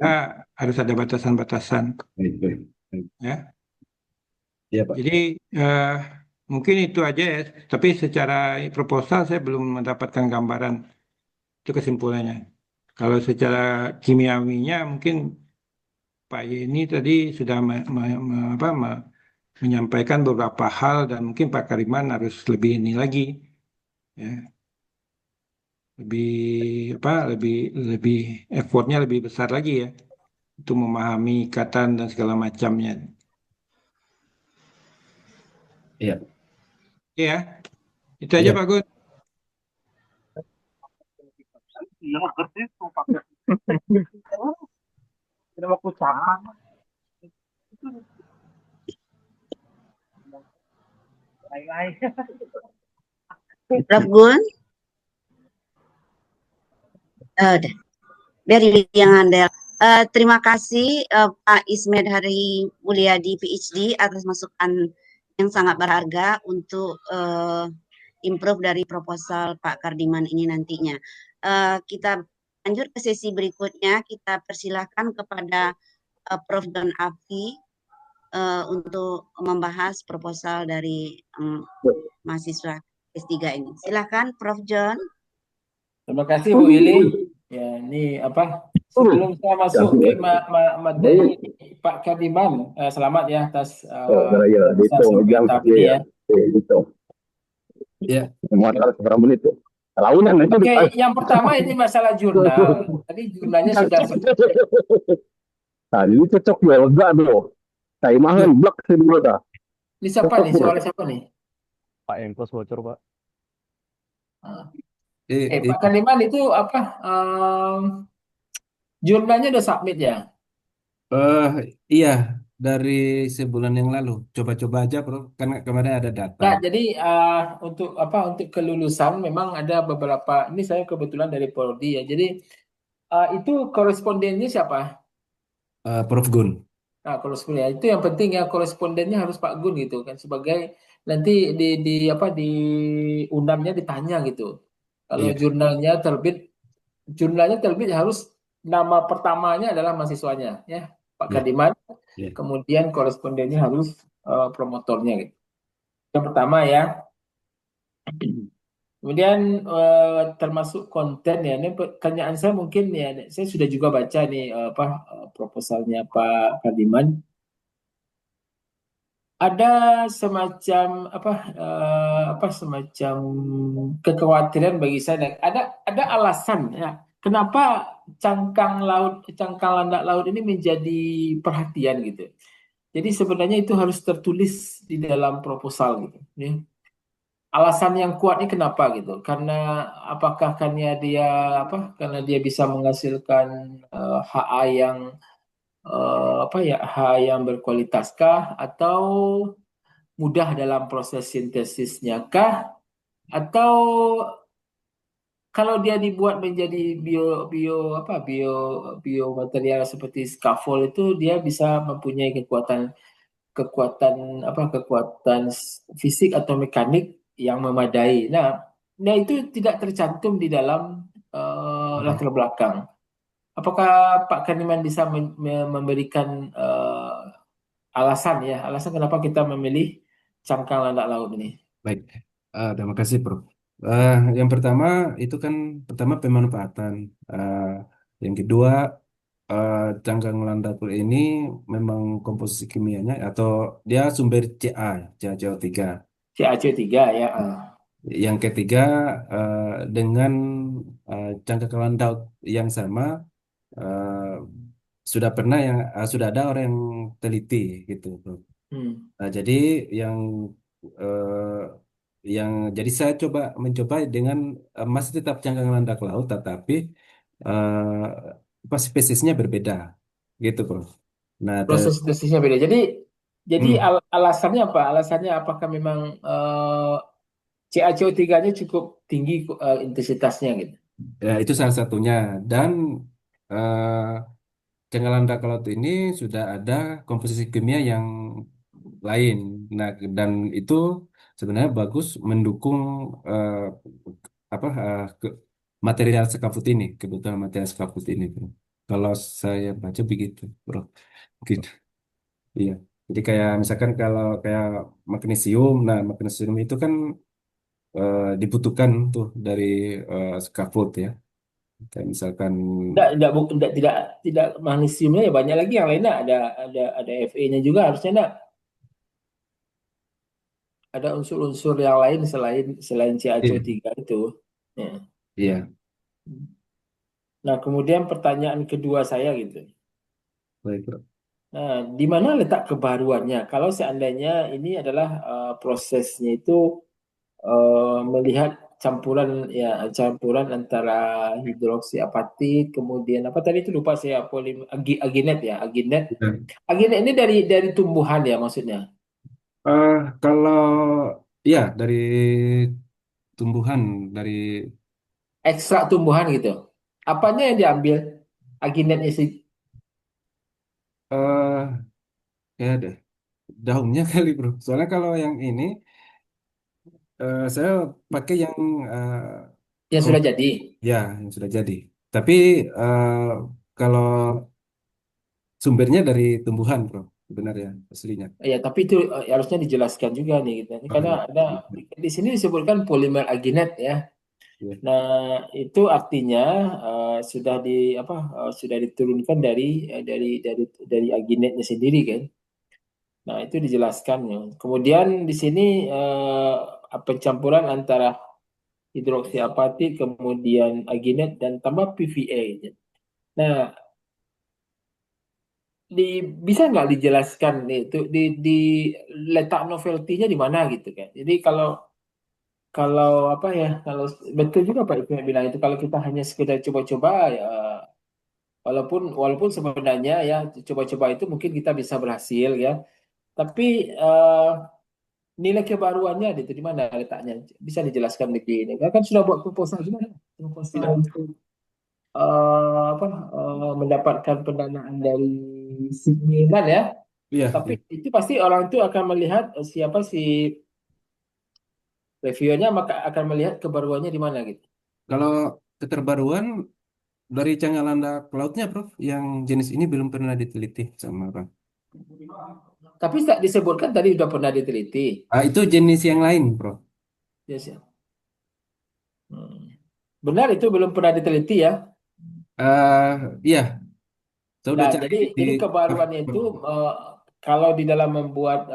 Nah, harus ada batasan-batasan.
baik baik. Baik.
Ya.
Iya Pak.
Jadi eh, mungkin itu aja ya. Tapi secara proposal saya belum mendapatkan gambaran itu kesimpulannya. Kalau secara kimiawinya mungkin Pak Yeni tadi sudah menyampaikan beberapa hal dan mungkin Pak Kariman harus lebih ini lagi. Ya. lebih apa lebih lebih effortnya lebih besar lagi ya untuk memahami ikatan dan segala macamnya.
Iya,
Ya, itu aja
iya.
Pak Gun.
Iya, ngerti tuh pakai. Tidak mau ucapan. Lain-lain.
Prof. Gun, udah. Biar yang handle. Terima kasih Pak Ismed Hari Mulyadi PhD atas masukan yang sangat berharga untuk improve dari proposal Pak Kardiman ini nantinya. Kita lanjut ke sesi berikutnya. Kita persilahkan kepada Prof. Don Afi untuk membahas proposal dari mahasiswa S3 ini. Silakan Prof. John.
Terima kasih Bu Yuli. Ya, ini apa? Sebelum saya masuk ke materi Pak Kardiman, selamat ya atas proposal survei tahap ini ya.
Iya.
Oke, yang pertama ini masalah jurnal. Tadi jurnalnya sudah
Nah, ini cocok ya, lega bro. Saya makan blok dulu dah.
ini siapa nih? Suara siapa nih?
Pak Engkos bocor, Pak.
Pak Kardiman itu apa? Jurnalnya udah submit ya?
Iya, dari sebulan yang lalu. Coba-coba aja, Bro. Kan kemarin ada data.
Nah, jadi untuk apa? Untuk kelulusan memang ada beberapa. Ini saya kebetulan dari Prodi ya. Jadi itu korespondennya siapa?
Prof. Gun.
Nah, koresponden itu yang penting ya, korespondennya harus Pak Gun gitu kan, sebagai nanti di apa di undangnya ditanya gitu. Kalau
Iya,
jurnalnya terbit harus nama pertamanya adalah mahasiswanya ya, Pak
iya,
Kardiman.
iya.
Kemudian korespondennya harus promotornya gitu. Yang pertama ya. Kemudian termasuk konten ya. Ini pertanyaan saya mungkin ya, saya sudah juga baca nih proposalnya Pak Kardiman. Ada semacam semacam kekhawatiran bagi saya. Ada alasan ya. Kenapa cangkang landak laut ini menjadi perhatian gitu. Jadi sebenarnya itu harus tertulis di dalam proposal gitu. Ya. Alasan yang kuat ini kenapa gitu? Karena apakah Karena dia bisa menghasilkan HA yang HA yang berkualitaskah, atau mudah dalam proses sintesisnya kah, atau kalau dia dibuat menjadi biomaterial seperti scaffold itu dia bisa mempunyai kekuatan fisik atau mekanik yang memadai. Nah itu tidak tercantum di dalam latar belakang. Apakah Pak Kaniman bisa memberikan alasan kenapa kita memilih cangkang landak laut ini?
Baik. Terima kasih, Prof. Yang pertama itu kan pemanfaatan. Yang kedua, cangkang landakul ini memang komposisi kimianya atau dia sumber Ca, CaCO3.
CaCO3 ya.
Yang ketiga, dengan cangkang landaut yang sama, eh, sudah ada orang yang teliti gitu, Prof.
Hmm.
Nah, jadi yang eh, jadi saya mencoba dengan masih tetap cangkang landak laut, tetapi spesiesnya berbeda, gitu, Bro. Nah,
Proses sintesisnya beda. Jadi
hmm,
alasannya apa? Alasannya apakah memang CaCO3-nya cukup tinggi intensitasnya gitu?
ya, itu salah satunya. Dan eh, cangkang landak laut ini sudah ada komposisi kimia yang lain. Nah, dan itu sebenarnya bagus mendukung eh, material sekafut ini, kebutuhan material sekafut ini, bro. Kalau saya baca begitu, bro. Gitu. Iya. Jadi kayak misalkan kalau kayak magnesium, nah magnesium itu kan dibutuhkan tuh dari scaffold ya. Kayak misalkan
Tidak magnesiumnya ya, banyak lagi yang lainnya, ada Fe-nya juga harusnya enggak. Ada unsur-unsur yang lain selain
iya,
CaCO3 itu. Ya.
iya.
Nah, kemudian pertanyaan kedua saya gitu.
Baik, Bro.
Nah, di mana letak kebaruannya? Kalau seandainya ini adalah prosesnya itu melihat campuran antara hidroksiapatit, kemudian apa tadi itu lupa saya, aginet ya, aginet.
Ya.
Aginet ini dari tumbuhan ya maksudnya.
Eh, Kalau ya dari tumbuhan, dari
Ekstrak tumbuhan gitu. Apanya yang diambil? Aginetnya sih.
eh ya deh daunnya kali, Bro. Soalnya kalau yang ini saya pakai yang
Yang
kom
sudah jadi.
ya yang sudah jadi. Tapi eh, kalau sumbernya dari tumbuhan, Bro. Benar ya, aslinya.
Ya, tapi itu harusnya dijelaskan juga nih gitu.
Oh,
Karena
iya.
ada di sini disebutkan polimer aginet ya.
Iya.
Nah, itu artinya sudah sudah diturunkan dari aginetnya sendiri kan. Nah, itu dijelaskan ya. Kemudian di sini pencampuran antara hidroksiapatit kemudian aginet dan tambah PVA. Nah, bisa nggak dijelaskan nih itu di letak novelty-nya di mana gitu kan. Jadi kalau kalau apa ya, kalau betul juga Pak Ibu yang bilang itu kalau kita hanya sekedar coba-coba ya walaupun walaupun sebenarnya ya coba-coba itu mungkin kita bisa berhasil ya. Tapi nilai kebaruannya itu di mana letaknya? Bisa dijelaskan lebih ini. Kan sudah buat proposal gimana? Proposal untuk apa mendapatkan pendanaan dari Sydney kan ya.
Iya,
Tapi
iya.
itu pasti orang itu akan melihat siapa si reviewernya maka akan melihat kebaruannya di mana gitu.
Kalau keterbaruan dari Canggal Landak lautnya, Prof, yang jenis ini belum pernah diteliti sama Bang.
Tapi disebutkan tadi sudah pernah diteliti.
Itu jenis yang lain, Prof.
Yes, ya. Benar itu belum pernah diteliti ya.
Iya, saya udah
Nah,
cari di
jadi kebaruannya itu kalau di dalam membuat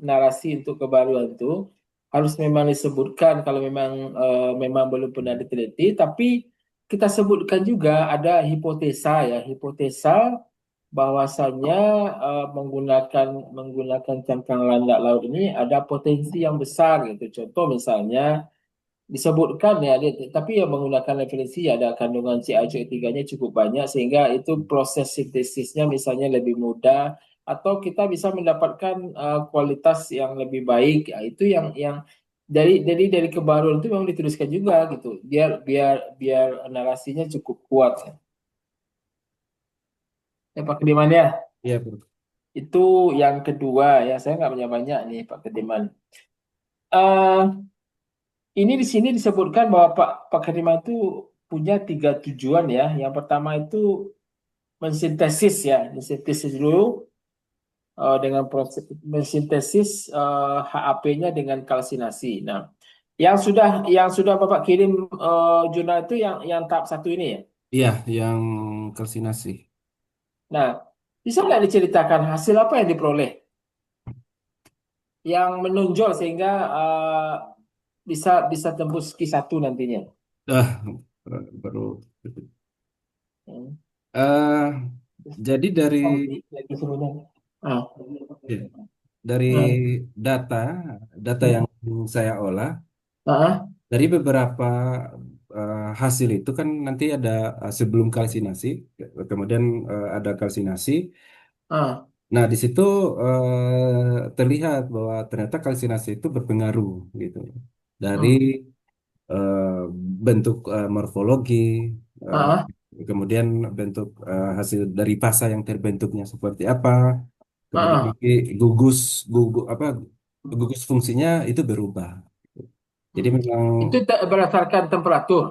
narasi untuk kebaruan itu harus memang disebutkan kalau memang belum pernah diteliti, tapi kita sebutkan juga ada hipotesa ya, hipotesa bahwasannya menggunakan cangkang landak laut ini ada potensi yang besar gitu. Contoh misalnya disebutkan ya, tapi yang menggunakan referensi ada kandungan CaCO3-nya cukup banyak sehingga itu proses sintesisnya misalnya lebih mudah atau kita bisa mendapatkan kualitas yang lebih baik. Ya, itu yang dari kebaruan itu memang dituliskan juga gitu. Biar biar biar narasinya cukup kuat. Ya Pak Kediman ya.
Iya, Prof.
Itu yang kedua ya, saya nggak banyak-banyak nih Pak Kediman. Eh ini di sini disebutkan bahwa Pak Kediman itu punya tiga tujuan ya. Yang pertama itu mensintesis dulu dengan proses mensintesis HAP-nya dengan kalsinasi. Nah, yang sudah Bapak kirim jurnal itu yang tahap satu ini ya.
Iya, yang kalsinasi.
Nah, bisa nggak diceritakan hasil apa yang diperoleh yang menonjol sehingga bisa bisa tembus Q1 nantinya.
Ah, baru.
Hmm.
eh jadi dari
Lagi serunya. Ah.
ya, dari
Ah.
data data yang
Hmm.
saya olah
Ah.
dari beberapa hasil itu kan nanti ada sebelum kalsinasi, kemudian ada kalsinasi.
Ah.
Nah, di situ terlihat bahwa ternyata kalsinasi itu berpengaruh gitu dari
Hmm.
eh, bentuk morfologi, eh,
Ah.
kemudian bentuk hasil dari pasa yang terbentuknya seperti apa, kemudian
Ah.
nanti gugus gugus apa gugus fungsinya itu berubah. Jadi
Hmm.
memang
Itu berdasarkan temperatur.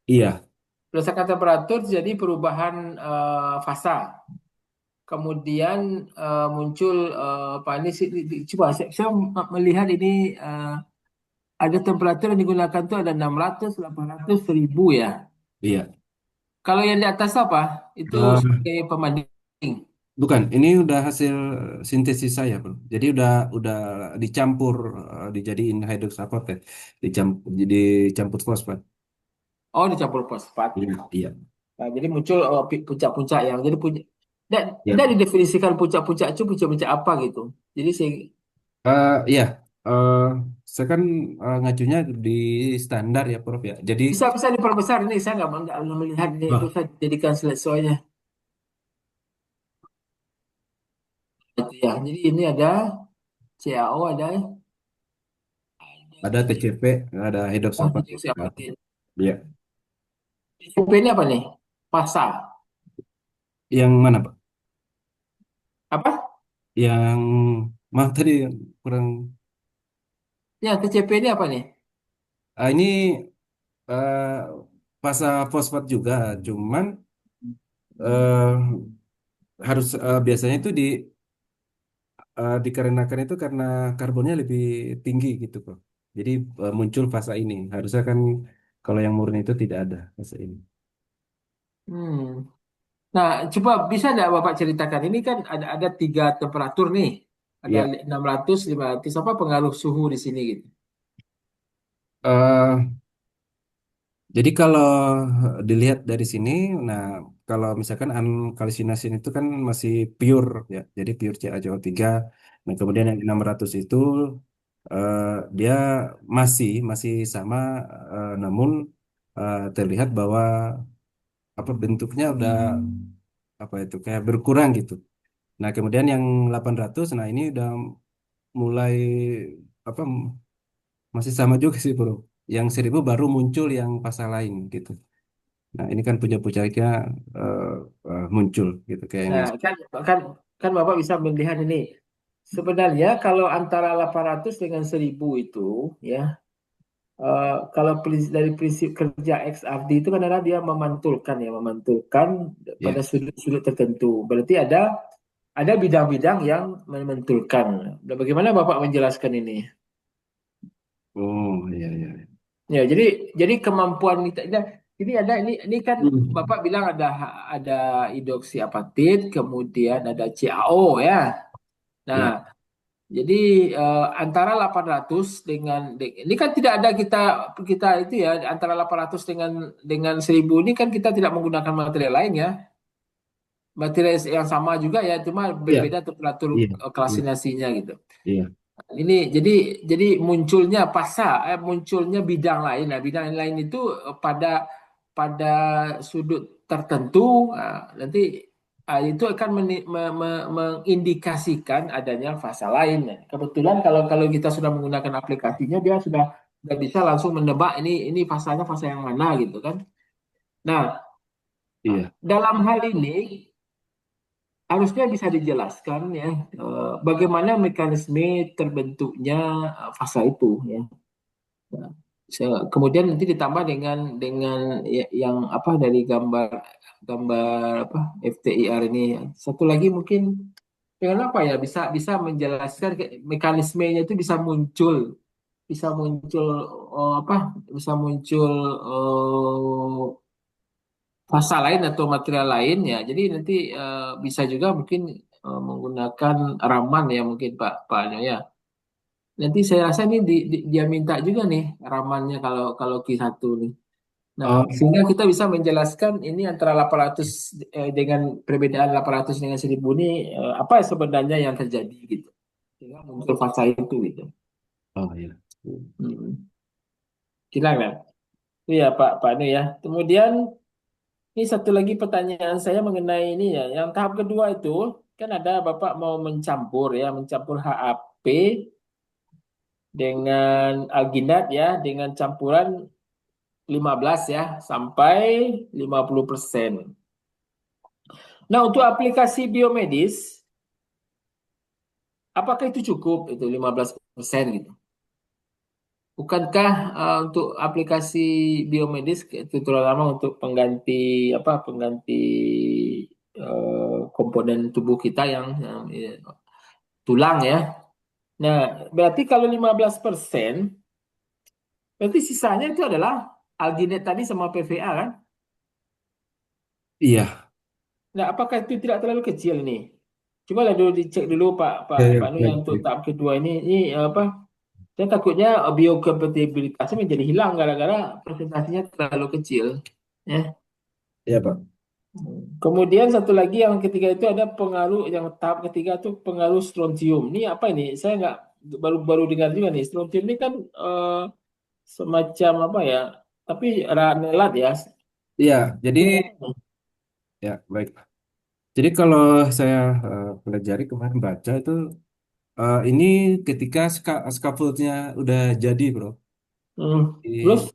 iya,
Berdasarkan temperatur jadi perubahan fasa. Kemudian muncul apa ini coba saya melihat ini ada temperatur yang digunakan tuh ada 600, 800, 1000 ya.
iya.
Kalau yang di atas apa? Itu
Eh,
sebagai pembanding.
Bukan, ini udah hasil sintesis saya, bro. Jadi udah dicampur, dijadiin hydroxapate, dicampur fosfat.
Oh, dicampur fosfat.
Iya, iya,
Nah, jadi muncul puncak-puncak yang jadi punya
iya.
tidak didefinisikan puncak-puncak itu puncak-puncak apa gitu. Jadi saya
Iya, eh, saya kan ngajunya di standar ya, Prof ya. Jadi,
bisa bisa diperbesar ini saya nggak melihat ini
wah,
bisa dijadikan slide show-nya. Gitu ya. Jadi ini ada CAO ada
ada TCP, ada hidrosalfat.
titik siapatin.
Iya.
TCP ini apa nih? Pasa.
Yang mana, Pak?
Apa?
Yang maaf tadi yang kurang.
Ya, TCP ini apa nih?
Ini eh, fasa fosfat juga, cuman eh, harus biasanya itu dikarenakan itu karena karbonnya lebih tinggi gitu, Prof. Jadi muncul fasa ini. Harusnya kan kalau yang murni itu tidak ada fasa ini.
Hmm. Nah, coba bisa nggak Bapak ceritakan? Ini kan ada tiga temperatur nih. Ada
Iya.
600, 500. Apa pengaruh suhu di sini gitu?
Eh, jadi kalau dilihat dari sini, nah kalau misalkan kalsinasin itu kan masih pure ya, jadi pure CaCO3. Nah kemudian yang 600 itu eh, dia masih sama, namun terlihat bahwa apa bentuknya udah apa itu kayak berkurang gitu. Nah kemudian yang 800, nah ini udah mulai apa masih sama juga sih bro. Yang 1000 baru muncul yang pasal lain gitu. Nah, ini kan punya puncaknya eh, muncul gitu kayak yang
Nah, kan kan kan Bapak bisa melihat ini. Sebenarnya kalau antara 800 dengan 1000 itu ya, kalau dari prinsip kerja XRD itu kan adalah dia memantulkan pada
ya.
sudut-sudut tertentu. Berarti ada bidang-bidang yang memantulkan. Nah, bagaimana Bapak menjelaskan ini?
Oh, iya iya.
Ya, jadi kemampuan kita ini ada ini kan
Hmm.
Bapak bilang ada hidroksiapatit, kemudian ada CaO ya. Nah,
Ya.
jadi antara 800 ini kan tidak ada kita kita itu ya antara 800 dengan 1000 ini kan kita tidak menggunakan material lain ya. Material yang sama juga ya, cuma
Iya.
berbeda temperatur
Iya. Iya.
klasinasinya gitu.
Iya.
Ini jadi munculnya munculnya bidang lain. Nah, bidang lain itu pada pada sudut tertentu nanti itu akan mengindikasikan adanya fasa lain. Nah, kebetulan kalau kalau kita sudah menggunakan aplikasinya dia sudah bisa langsung menebak ini fasanya fasa yang mana gitu kan. Nah,
Iya.
dalam hal ini harusnya bisa dijelaskan ya bagaimana mekanisme terbentuknya fasa itu ya. Nah, kemudian nanti ditambah dengan yang apa dari gambar gambar apa FTIR ini. Satu lagi mungkin dengan apa ya bisa bisa menjelaskan mekanismenya itu bisa muncul apa bisa muncul fasa lain atau material lain ya. Jadi nanti bisa juga mungkin menggunakan raman ya mungkin Pak Anyo ya. Nanti saya rasa nih dia minta juga nih ramannya kalau kalau Q1 nih. Nah,
Oh,
sehingga kita bisa menjelaskan ini antara 800 dengan perbedaan 800 dengan 1000 ini apa sebenarnya yang terjadi gitu. Sehingga muncul fasa itu gitu.
oh iya.
Hmm. Gila kan? Itu ya Pak Anu ya. Kemudian ini satu lagi pertanyaan saya mengenai ini ya. Yang tahap kedua itu kan ada Bapak mau mencampur HAP dengan alginat ya, dengan campuran 15 ya sampai 50%. Nah, untuk aplikasi biomedis, apakah itu cukup itu 15% gitu? Bukankah untuk aplikasi biomedis itu terutama untuk pengganti komponen tubuh kita yang tulang ya. Nah, berarti kalau 15%, berarti sisanya itu adalah alginat tadi sama PVA kan?
Iya.
Nah, apakah itu tidak terlalu kecil nih? Coba lah dulu dicek dulu Pak Pak
Ya, ya,
Pak Nu yang
baik,
untuk
baik.
tahap kedua ini apa Saya takutnya biokompatibilitasnya menjadi hilang gara-gara presentasinya terlalu kecil. Ya.
Iya, Pak.
Kemudian satu lagi yang ketiga itu ada pengaruh yang tahap ketiga itu pengaruh strontium. Ini apa ini? Saya nggak baru dengar juga nih. Strontium ini kan semacam apa ya? Tapi ranelat ya.
Iya, jadi ya baik. Jadi kalau saya pelajari kemarin baca itu ini ketika scaffoldnya udah jadi, bro.
Terus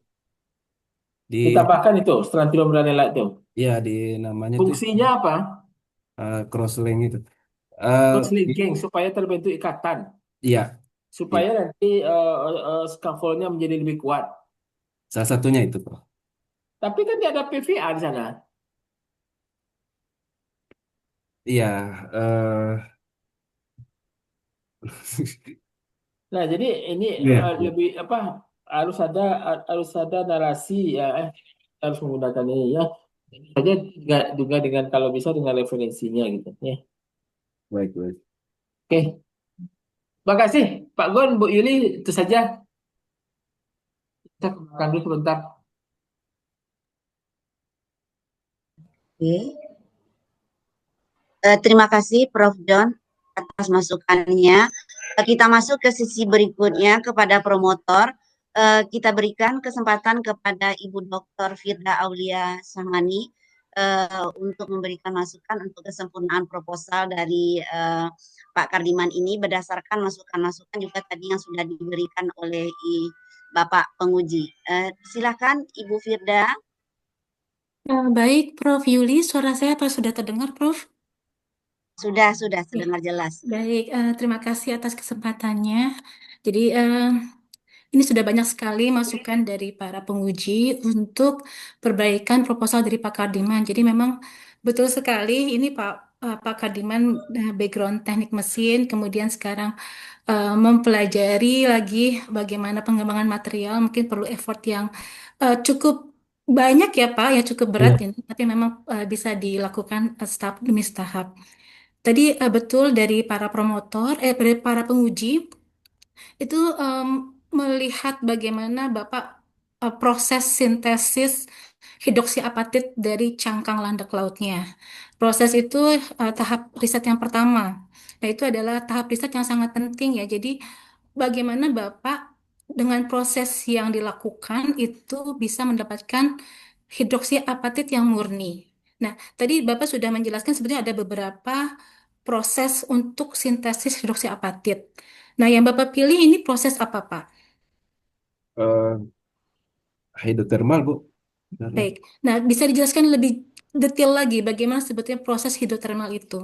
Di di
ditambahkan itu strontium ranelat itu.
ya di namanya itu
Fungsinya apa?
crosslink itu. Eh,
Cross-linking supaya terbentuk ikatan,
iya, iya.
supaya nanti scaffoldnya menjadi lebih kuat.
Salah satunya itu, bro.
Tapi kan tidak ada PVA di sana.
Iya.
Nah, jadi ini
Iya, iya.
lebih apa? Harus ada narasi ya. Harus menggunakan ini ya. Saja juga dengan kalau bisa dengan referensinya gitu ya.
Baik, baik.
Oke, makasih Pak Gon, Bu Yuli, itu saja. Kita ke belakang dulu sebentar.
Oke. Terima kasih Prof. John atas masukannya. Kita masuk ke sesi berikutnya kepada promotor. Kita berikan kesempatan kepada Ibu Dr. Firda Aulia Samani untuk memberikan masukan untuk kesempurnaan proposal dari Pak Kardiman ini berdasarkan masukan-masukan juga tadi yang sudah diberikan oleh Bapak penguji. Silakan Ibu Firda.
Baik, Prof. Yuli, suara saya apa sudah terdengar, Prof?
Sudah
Ya,
terdengar jelas.
baik. Terima kasih atas kesempatannya. Jadi, ini sudah banyak sekali masukan dari para penguji untuk perbaikan proposal dari Pak Kardiman. Jadi memang betul sekali ini Pak Kardiman background teknik mesin, kemudian sekarang mempelajari lagi bagaimana pengembangan material, mungkin perlu effort yang cukup banyak ya Pak, ya cukup berat
Iya.
ini, tapi memang bisa dilakukan tahap demi tahap. Tadi betul dari para promotor, dari para penguji itu melihat bagaimana Bapak proses sintesis hidroksiapatit dari cangkang landak lautnya. Proses itu tahap riset yang pertama. Nah, itu adalah tahap riset yang sangat penting ya. Jadi, bagaimana Bapak dengan proses yang dilakukan itu bisa mendapatkan hidroksiapatit yang murni. Nah, tadi Bapak sudah menjelaskan sebenarnya ada beberapa proses untuk sintesis hidroksiapatit. Nah, yang Bapak pilih ini proses apa, Pak?
Eh, Hidrotermal, Bu. Benar.
Baik. Nah, bisa dijelaskan lebih detail lagi bagaimana sebetulnya proses hidrotermal itu?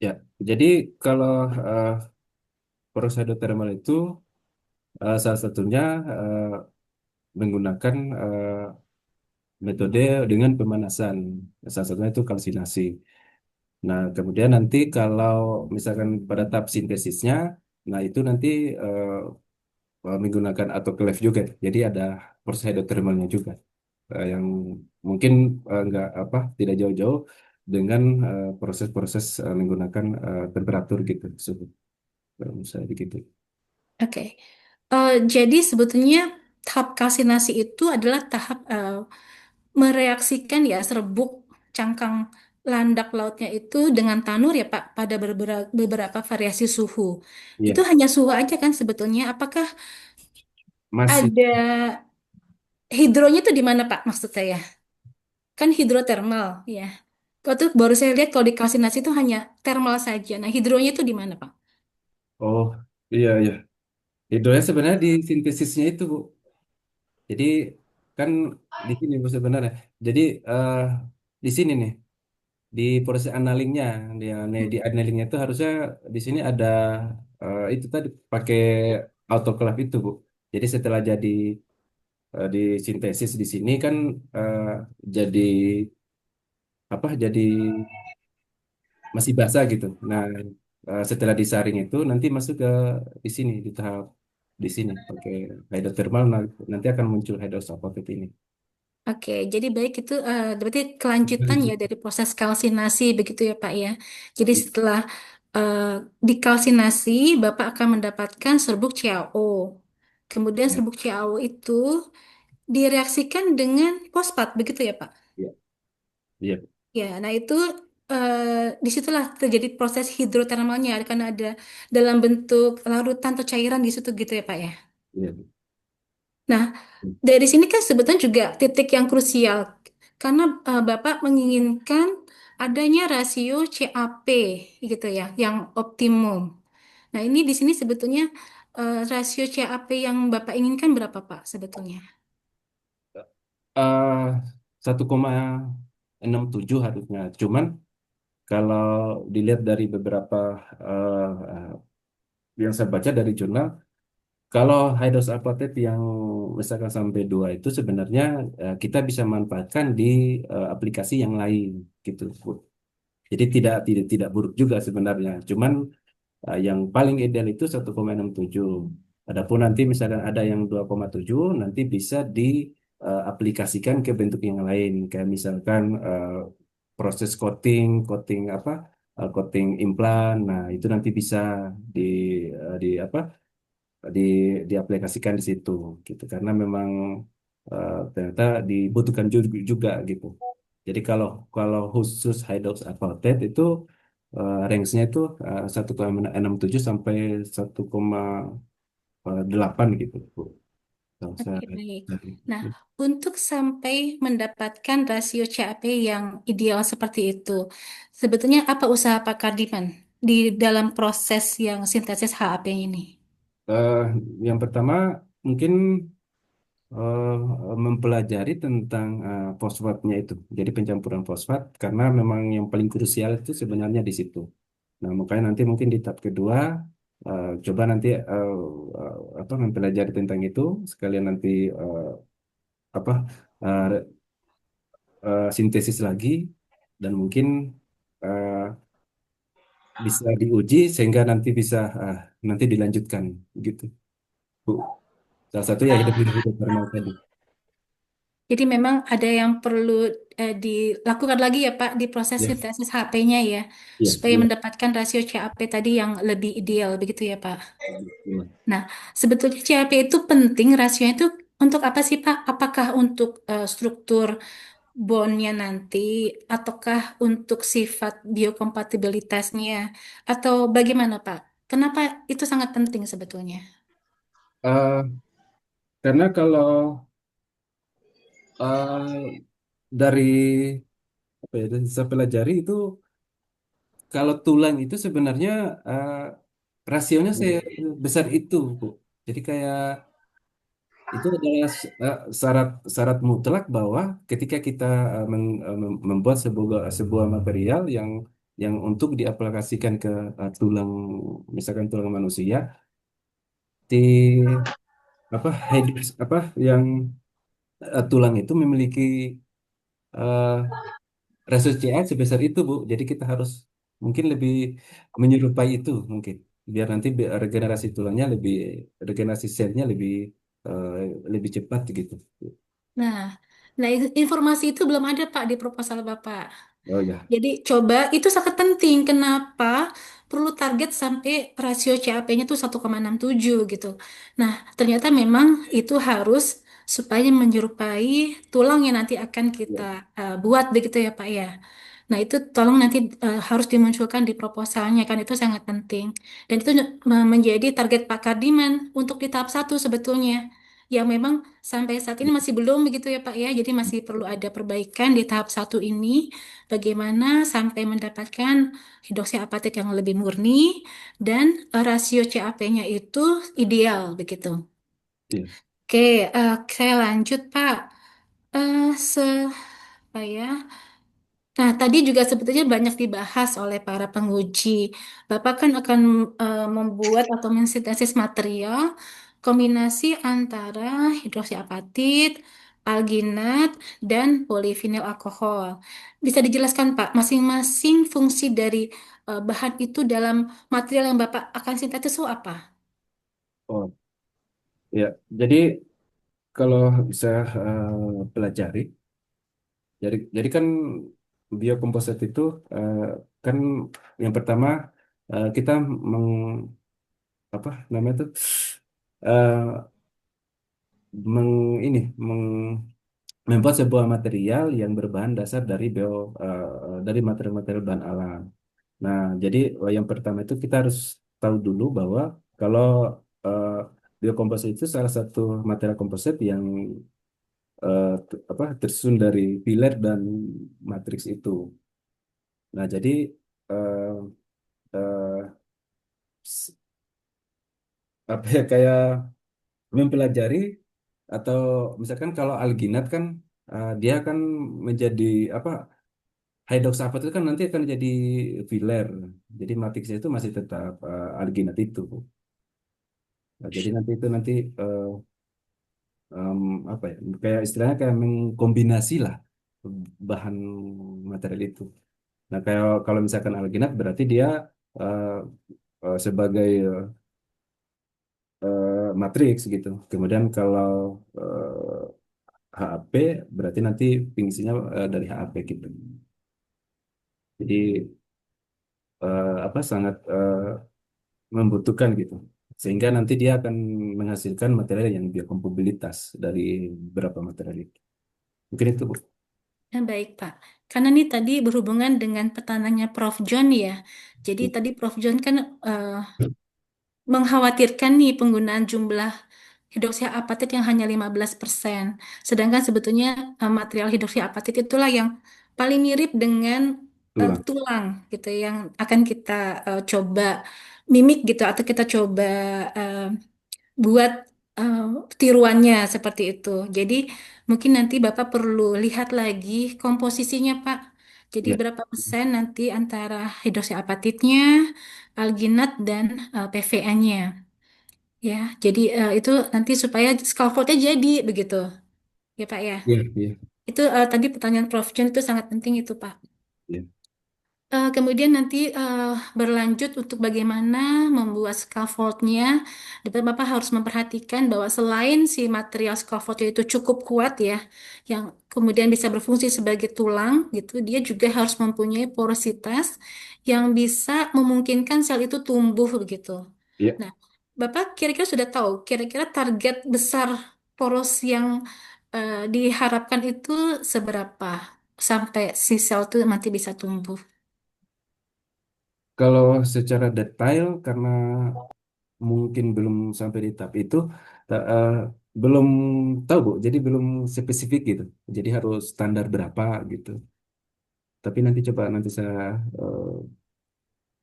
Ya, jadi kalau eh, proses hidrotermal itu salah satunya menggunakan metode dengan pemanasan. Salah satunya itu kalsinasi. Nah, kemudian nanti kalau misalkan pada tahap sintesisnya, nah itu nanti menggunakan autoclave juga. Jadi ada proses hidrotermalnya juga yang mungkin nggak apa tidak jauh-jauh dengan proses-proses menggunakan temperatur gitu, suhu. Kalau misalnya begitu.
Oke. Jadi sebetulnya tahap kalsinasi itu adalah tahap mereaksikan ya serbuk cangkang landak lautnya itu dengan tanur ya Pak pada beberapa variasi suhu. Itu
Iya,
hanya suhu aja kan sebetulnya. Apakah
masih.
ada hidronya itu di mana Pak maksud saya? Kan hidrotermal ya. Kalau tuh baru saya lihat kalau di kalsinasi itu hanya termal saja. Nah, hidronya itu di mana Pak?
Oh, iya, iya. Hidronya sebenarnya di sintesisnya itu, Bu. Jadi kan di sini Bu sebenarnya. Jadi di sini nih, di proses annulingnya, di annulingnya itu harusnya di sini ada itu tadi pakai autoclave itu, Bu. Jadi setelah jadi di sintesis di sini kan eh, jadi apa? Jadi masih basah gitu. Nah, setelah disaring itu nanti masuk ke di sini di tahap di sini pakai hidrotermal nanti akan muncul hidrosapotit ini.
Oke, jadi baik itu berarti kelanjutan ya dari proses kalsinasi begitu ya Pak ya. Jadi setelah eh, dikalsinasi, Bapak akan mendapatkan serbuk CaO. Kemudian
Ya,
serbuk CaO itu direaksikan dengan fosfat, begitu ya, Pak?
ya, ya,
Ya, nah itu disitulah terjadi proses hidrotermalnya karena ada dalam bentuk larutan atau cairan di situ gitu ya, Pak ya.
ya.
Nah, dari sini kan sebetulnya juga titik yang krusial karena Bapak menginginkan adanya rasio CAP gitu ya, yang optimum. Nah, ini di sini sebetulnya rasio CAP yang Bapak inginkan berapa, Pak, sebetulnya?
Eh, 1,67 harusnya. Cuman kalau dilihat dari beberapa eh, yang saya baca dari jurnal, kalau high dose alpha yang misalkan sampai 2 itu sebenarnya kita bisa manfaatkan di aplikasi yang lain gitu, Bu. Jadi tidak buruk juga sebenarnya. Cuman yang paling ideal itu 1,67. Adapun nanti misalkan ada yang 2,7 nanti bisa diaplikasikan ke bentuk yang lain kayak misalkan proses coating apa coating implan. Nah, itu nanti bisa di di apa di diaplikasikan di situ gitu karena memang ternyata dibutuhkan juga gitu. Jadi kalau kalau khusus high dose alpha itu range-nya itu 1,67 sampai 1,8 gitu, Bu. Kalau saya
Oke, baik.
dari
Nah, untuk sampai mendapatkan rasio CAP yang ideal seperti itu, sebetulnya apa usaha Pak Kardiman di dalam proses yang sintesis HAP ini?
Eh, yang pertama mungkin eh, mempelajari tentang fosfatnya itu. Jadi pencampuran fosfat karena memang yang paling krusial itu sebenarnya di situ. Nah, makanya nanti mungkin di tahap kedua coba nanti apa mempelajari tentang itu sekalian nanti apa eh, sintesis lagi dan mungkin eh, bisa diuji sehingga nanti bisa nanti dilanjutkan gitu, Bu. Salah satu ya hidrotermal tadi.
Jadi memang ada yang perlu dilakukan lagi ya Pak di proses
Ya,
sintesis HP-nya ya,
iya,
supaya
iya.
mendapatkan rasio CAP tadi yang lebih ideal, begitu ya Pak.
Iya.
Nah, sebetulnya CAP itu penting, rasionya itu untuk apa sih Pak? Apakah untuk struktur bondnya nanti, ataukah untuk sifat biokompatibilitasnya, atau bagaimana Pak? Kenapa itu sangat penting sebetulnya?
Eh, karena kalau dari apa ya, dari saya pelajari itu kalau tulang itu sebenarnya eh, rasionya besar itu, Bu. Jadi kayak itu adalah syarat syarat mutlak bahwa ketika kita membuat sebuah material yang untuk diaplikasikan ke tulang, misalkan tulang manusia, di apa apa yang tulang itu memiliki eh, rasio CA sebesar itu, Bu. Jadi kita harus mungkin lebih menyerupai itu mungkin biar nanti regenerasi tulangnya regenerasi selnya eh, lebih cepat gitu.
Nah, nah informasi itu belum ada Pak di proposal Bapak.
Oh ya,
Jadi coba itu sangat penting. Kenapa perlu target sampai rasio CAP-nya tuh 1,67 gitu. Nah, ternyata memang itu harus supaya menyerupai tulang yang nanti akan kita
ya,
buat begitu ya Pak ya. Nah, itu tolong nanti harus dimunculkan di proposalnya kan itu sangat penting. Dan itu menjadi target Pak Kardiman untuk di tahap satu sebetulnya. Yang memang sampai saat ini masih belum begitu ya Pak ya. Jadi masih perlu ada perbaikan di tahap satu ini. Bagaimana sampai mendapatkan hidroksiapatit yang lebih murni dan rasio CAP-nya itu ideal begitu.
ya.
Oke, saya lanjut Pak. Se apa ya? Nah, tadi juga sebetulnya banyak dibahas oleh para penguji. Bapak kan akan membuat atau mensintesis material kombinasi antara hidroksiapatit, alginat, dan polivinil alkohol. Bisa dijelaskan, Pak, masing-masing fungsi dari bahan itu dalam material yang Bapak akan sintetis itu apa?
Oh ya. Jadi kalau bisa pelajari, jadi kan biokomposit itu kan yang pertama kita meng, apa namanya itu eh, meng, ini meng, membuat sebuah material yang berbahan dasar dari material-material bahan alam. Nah, jadi yang pertama itu kita harus tahu dulu bahwa kalau eh, biokomposit itu salah satu material komposit yang tersusun dari pilar dan matriks itu. Nah, jadi eh, eh, s- apa ya, kayak mempelajari atau misalkan kalau alginat kan dia kan menjadi apa, hydroxaphat itu kan nanti akan jadi filler. Jadi matriksnya itu masih tetap alginat itu. Nah, jadi nanti eh, em, apa ya, kayak istilahnya kayak mengkombinasi lah bahan material itu. Nah, kayak kalau misalkan alginat berarti dia eh, sebagai matriks gitu. Kemudian kalau HAP berarti nanti fungsinya dari HAP gitu. Jadi sangat membutuhkan gitu. Sehingga nanti dia akan menghasilkan material yang biokompatibilitas dari beberapa material itu. Mungkin itu, Bu.
Baik, Pak. Karena ini tadi berhubungan dengan petananya Prof. John ya. Jadi tadi Prof. John kan eh, mengkhawatirkan nih penggunaan jumlah hidroksiapatit yang hanya 15%. Sedangkan sebetulnya material hidroksiapatit itulah yang paling mirip dengan
Tulang.
tulang gitu yang akan kita coba mimik gitu atau kita coba eh, buat eh, tiruannya seperti itu. Jadi mungkin nanti Bapak perlu lihat lagi komposisinya, Pak. Jadi
Ya,
berapa persen nanti antara hidroksiapatitnya, alginat dan PVA-nya. Ya, jadi itu nanti supaya scaffoldnya jadi begitu, ya Pak ya.
ya, ya,
Itu tadi pertanyaan Prof. John itu sangat penting itu Pak.
ya.
Kemudian nanti berlanjut untuk bagaimana membuat scaffoldnya. Bapak harus memperhatikan bahwa selain si material scaffoldnya itu cukup kuat ya, yang kemudian bisa berfungsi sebagai tulang gitu, dia juga harus mempunyai porositas yang bisa memungkinkan sel itu tumbuh begitu.
Ya.
Nah, Bapak kira-kira sudah tahu kira-kira target besar poros yang diharapkan itu seberapa sampai si sel itu nanti bisa tumbuh.
Kalau secara detail karena mungkin belum sampai di tahap itu, belum tahu, Bu. Jadi belum spesifik gitu. Jadi harus standar berapa gitu. Tapi nanti saya eh,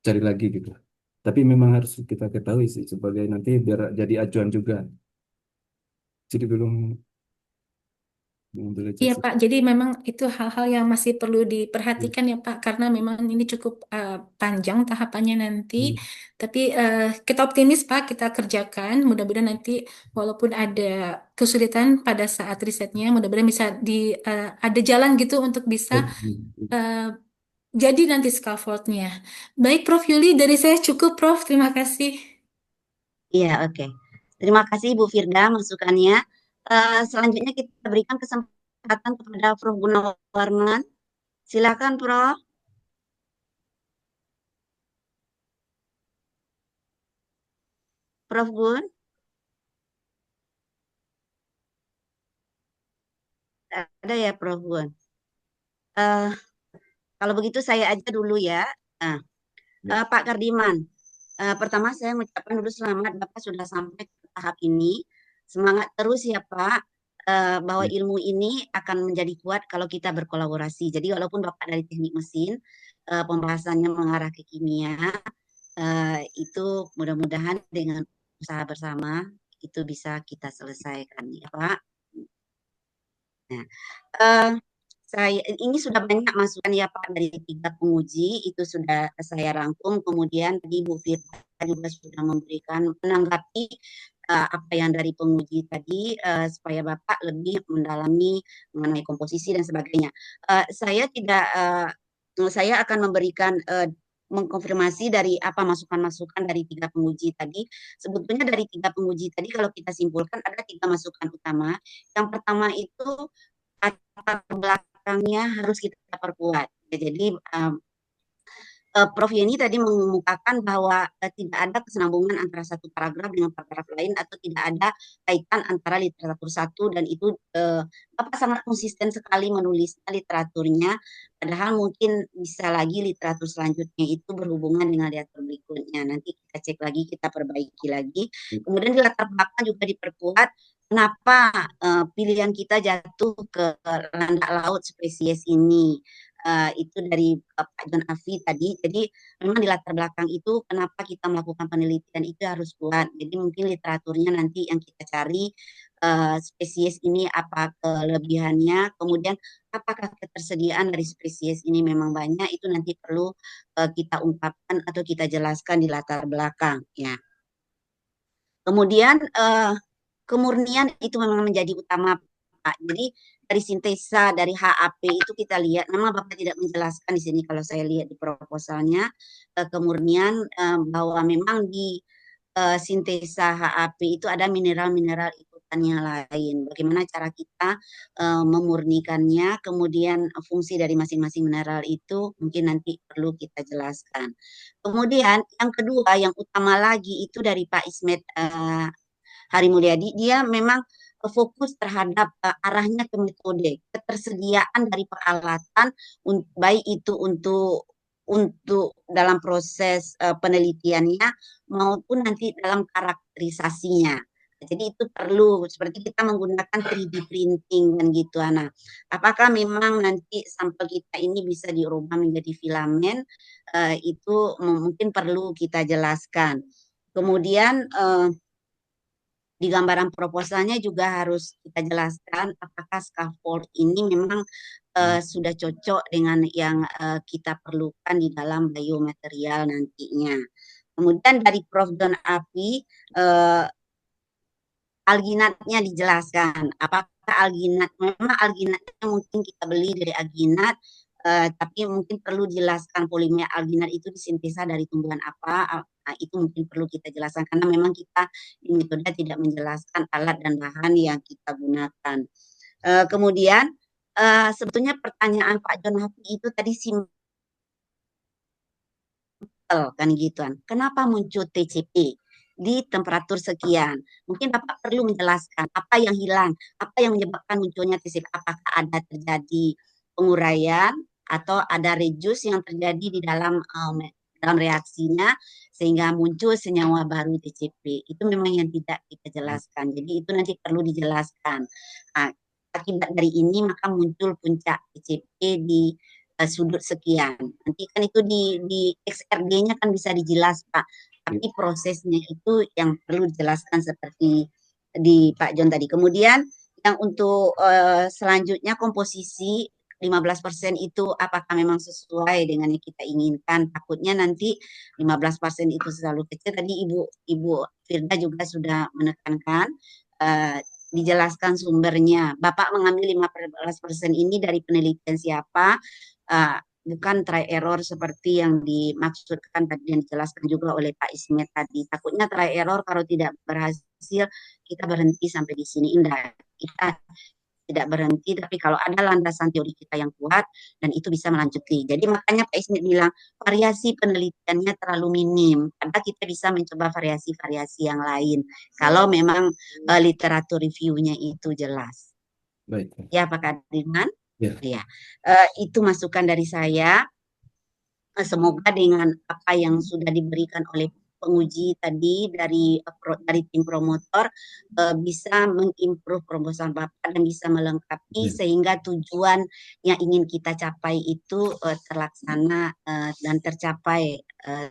cari lagi gitu. Tapi memang harus kita ketahui sih sebagai nanti biar jadi acuan juga. Jadi belum boleh
Iya
cek.
Pak, jadi memang itu hal-hal yang masih perlu diperhatikan ya Pak, karena memang ini cukup panjang tahapannya nanti. Tapi kita optimis Pak, kita kerjakan. Mudah-mudahan nanti walaupun ada kesulitan pada saat risetnya, mudah-mudahan bisa ada jalan gitu untuk bisa eh, jadi nanti scaffoldnya. Baik Prof Yuli, dari saya cukup Prof, terima kasih.
Iya, oke. Terima kasih Bu Firda masukannya. Selanjutnya kita berikan kesempatan kepada Prof. Gunawarman. Silakan Prof. Prof. Gun. Ada ya Prof. Gun. Eh, Kalau begitu saya aja dulu ya. Nah, Pak Kardiman, pertama saya mengucapkan dulu selamat Bapak sudah sampai ke tahap ini. Semangat terus ya Pak, bahwa
Ya.
ilmu ini akan menjadi kuat kalau kita berkolaborasi. Jadi walaupun Bapak dari teknik mesin, pembahasannya mengarah ke kimia, itu mudah-mudahan dengan usaha bersama itu bisa kita selesaikan ya Pak. Nah, eh, saya ini sudah banyak masukan ya Pak dari 3 penguji itu sudah saya rangkum. Kemudian tadi Bu Firda juga sudah memberikan menanggapi apa yang dari penguji tadi supaya Bapak lebih mendalami mengenai komposisi dan sebagainya. Saya akan memberikan mengkonfirmasi dari apa masukan-masukan dari 3 penguji tadi. Sebetulnya dari 3 penguji tadi kalau kita simpulkan ada 3 masukan utama. Yang pertama itu latar belakangnya harus kita perkuat. Ya, jadi Prof. Yeni tadi mengemukakan bahwa tidak ada kesinambungan antara satu paragraf dengan paragraf lain atau tidak ada kaitan antara literatur satu dan itu Bapak sangat konsisten sekali menulis literaturnya, padahal mungkin bisa lagi literatur selanjutnya itu berhubungan dengan literatur berikutnya. Nanti kita cek lagi, kita perbaiki lagi. Kemudian di latar belakang juga diperkuat kenapa pilihan kita jatuh ke landak laut spesies ini. Itu dari Pak John Afi tadi. Jadi memang di latar belakang itu kenapa kita melakukan penelitian itu harus kuat. Jadi mungkin literaturnya nanti yang kita cari spesies ini apa kelebihannya, kemudian apakah ketersediaan dari spesies ini memang banyak, itu nanti perlu kita ungkapkan atau kita jelaskan di latar belakang ya. Kemudian kemurnian itu memang menjadi utama Pak. Jadi dari sintesa dari HAP itu kita lihat, memang Bapak tidak menjelaskan di sini kalau saya lihat di proposalnya kemurnian bahwa memang di sintesa HAP itu ada mineral-mineral ikutan yang lain. Bagaimana cara kita memurnikannya, kemudian fungsi dari masing-masing mineral itu mungkin nanti perlu kita jelaskan. Kemudian yang kedua, yang utama lagi itu dari Pak Ismet Hari Mulyadi, dia memang fokus terhadap arahnya ke metode, ketersediaan dari peralatan, baik itu untuk dalam proses penelitiannya maupun nanti dalam karakterisasinya. Jadi itu perlu seperti kita menggunakan 3D printing dan gitu, Ana. Apakah memang nanti sampel kita ini bisa dirubah menjadi filamen? Itu mungkin perlu kita jelaskan. Kemudian di gambaran proposalnya juga harus kita jelaskan apakah scaffold ini memang sudah cocok dengan yang kita perlukan di dalam biomaterial nantinya. Kemudian dari Prof. Don Api, alginatnya dijelaskan. Apakah alginat, memang alginatnya mungkin kita beli dari alginat, tapi mungkin perlu dijelaskan polimer alginat itu disintesa dari tumbuhan apa, itu mungkin perlu kita jelaskan karena memang kita di metode tidak menjelaskan alat dan bahan yang kita gunakan. Kemudian sebetulnya pertanyaan Pak John Hafi itu tadi simpel kan gituan. Kenapa muncul TCP di temperatur sekian? Mungkin Bapak perlu menjelaskan apa yang hilang, apa yang menyebabkan munculnya TCP. Apakah ada terjadi penguraian atau ada reduce yang terjadi di dalam reaksinya sehingga muncul senyawa baru TCP. Itu memang yang tidak kita jelaskan. Jadi itu nanti perlu dijelaskan. Akibat dari ini maka muncul puncak TCP di sudut sekian. Nanti kan itu di XRD-nya kan bisa dijelas Pak. Tapi prosesnya itu yang perlu dijelaskan seperti di Pak John tadi. Kemudian yang untuk selanjutnya komposisi 15% itu apakah memang sesuai dengan yang kita inginkan? Takutnya nanti 15% itu selalu kecil. Tadi Ibu Firda juga sudah menekankan dijelaskan sumbernya. Bapak mengambil 15% ini dari penelitian siapa? Bukan try error seperti yang dimaksudkan tadi yang dijelaskan juga oleh Pak Ismet tadi. Takutnya try error kalau tidak berhasil kita berhenti sampai di sini. Indah, kita tidak berhenti, tapi kalau ada landasan teori kita yang kuat dan itu bisa melanjuti. Jadi makanya Pak Ismet bilang variasi penelitiannya terlalu minim. Karena kita bisa mencoba variasi-variasi yang lain. Kalau memang literatur review-nya itu jelas.
Baik.
Ya Pak Kadiman?
Ya.
Ya. Itu masukan dari saya. Semoga dengan apa yang sudah diberikan oleh penguji tadi dari tim promotor bisa mengimprove proposal Bapak dan bisa melengkapi sehingga tujuan yang ingin kita capai itu terlaksana dan tercapai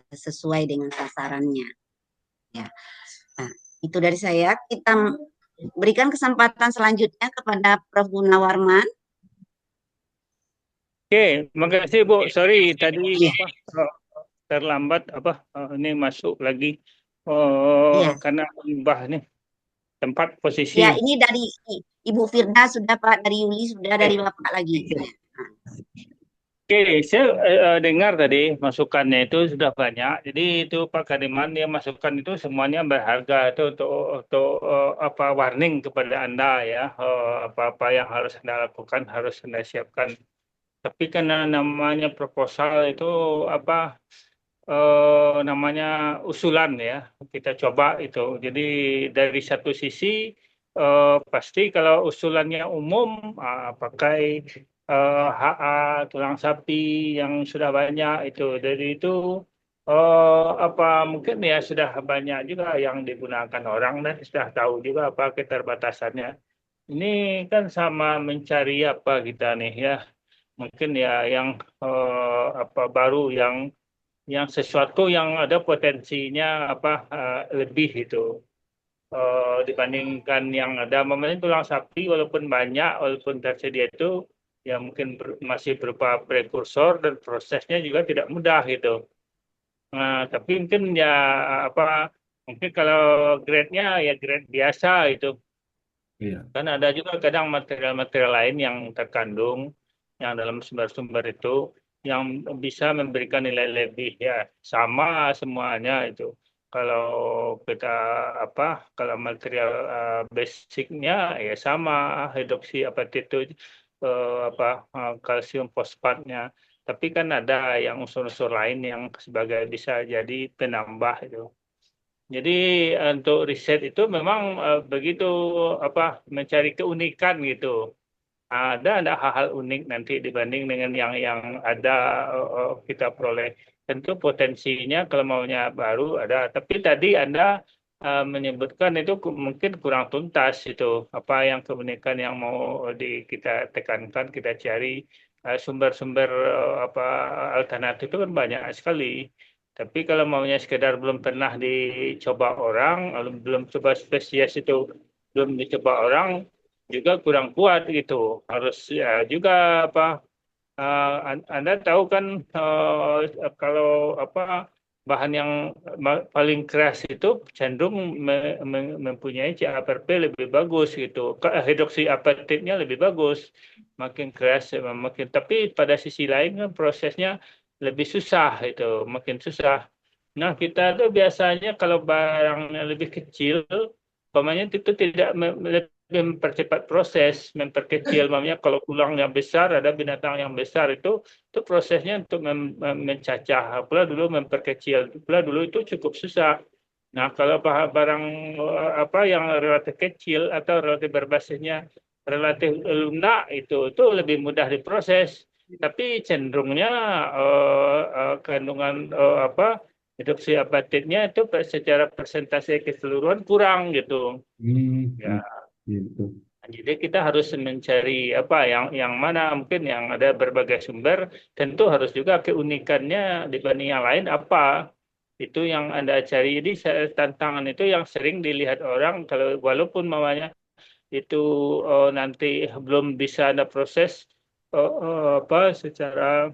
sesuai dengan sasarannya. Ya. Nah, itu dari saya. Kita berikan kesempatan selanjutnya kepada Prof. Gunawarman.
Oke, makasih Bu. Sorry tadi terlambat ini masuk lagi karena ubah nih tempat posisi.
Ya, ini dari Ibu Firda sudah Pak, dari Yuli sudah, dari Bapak lagi.
Oke, saya dengar tadi masukannya itu sudah banyak. Jadi itu Pak Kadiman dia masukan itu semuanya berharga itu untuk warning kepada Anda ya. Apa-apa yang harus Anda lakukan harus Anda siapkan Tapi karena namanya proposal itu apa namanya usulan ya, kita coba itu. Jadi dari satu sisi pasti kalau usulannya umum, pakai HA tulang sapi yang sudah banyak itu, dari itu apa mungkin ya sudah banyak juga yang digunakan orang dan sudah tahu juga apa keterbatasannya. Ini kan sama mencari apa kita nih ya, mungkin ya yang apa baru yang sesuatu yang ada potensinya apa lebih itu dibandingkan yang ada. Memang tulang sapi walaupun banyak, walaupun tersedia itu ya mungkin masih berupa prekursor dan prosesnya juga tidak mudah gitu. Nah, tapi mungkin ya apa mungkin kalau grade-nya ya grade biasa itu.
Iya.
Kan ada juga kadang material-material lain yang terkandung yang dalam sumber-sumber itu yang bisa memberikan nilai lebih ya sama semuanya itu. Kalau kita apa kalau material basicnya ya sama hidroksiapatit itu apa kalsium fosfatnya. Tapi kan ada yang unsur-unsur lain yang sebagai bisa jadi penambah itu. Jadi untuk riset itu memang begitu apa mencari keunikan gitu. Ada hal-hal unik nanti dibanding dengan yang ada kita peroleh. Tentu potensinya kalau maunya baru ada. Tapi tadi Anda menyebutkan itu mungkin kurang tuntas itu apa yang keunikan yang mau kita tekankan kita cari sumber-sumber apa alternatif itu kan banyak sekali. Tapi kalau maunya sekedar belum pernah dicoba orang, belum coba spesies itu belum dicoba orang, juga kurang kuat gitu. Harus ya juga apa Anda tahu kan kalau apa bahan yang paling keras itu cenderung mempunyai CAPRP lebih bagus gitu. Hidroksiapatitnya lebih bagus, makin keras makin. Tapi pada sisi lain kan prosesnya lebih susah itu, makin susah. Nah, kita tuh biasanya kalau barangnya lebih kecil, umpamanya itu tidak lebih mempercepat proses, memperkecil. Namanya kalau tulangnya besar, ada binatang yang besar itu prosesnya untuk mencacah. Pula dulu memperkecil, pula dulu itu cukup susah. Nah, kalau barang apa yang relatif kecil atau relatif berbasisnya relatif lunak itu lebih mudah diproses. Tapi cenderungnya kandungan apa hidroksiapatitnya itu secara persentase keseluruhan kurang gitu. Ya,
Gitu.
jadi kita harus mencari apa yang mana mungkin yang ada berbagai sumber, tentu harus juga keunikannya dibanding yang lain apa. Itu yang Anda cari. Jadi tantangan itu yang sering dilihat orang kalau walaupun mamanya itu nanti belum bisa Anda proses apa secara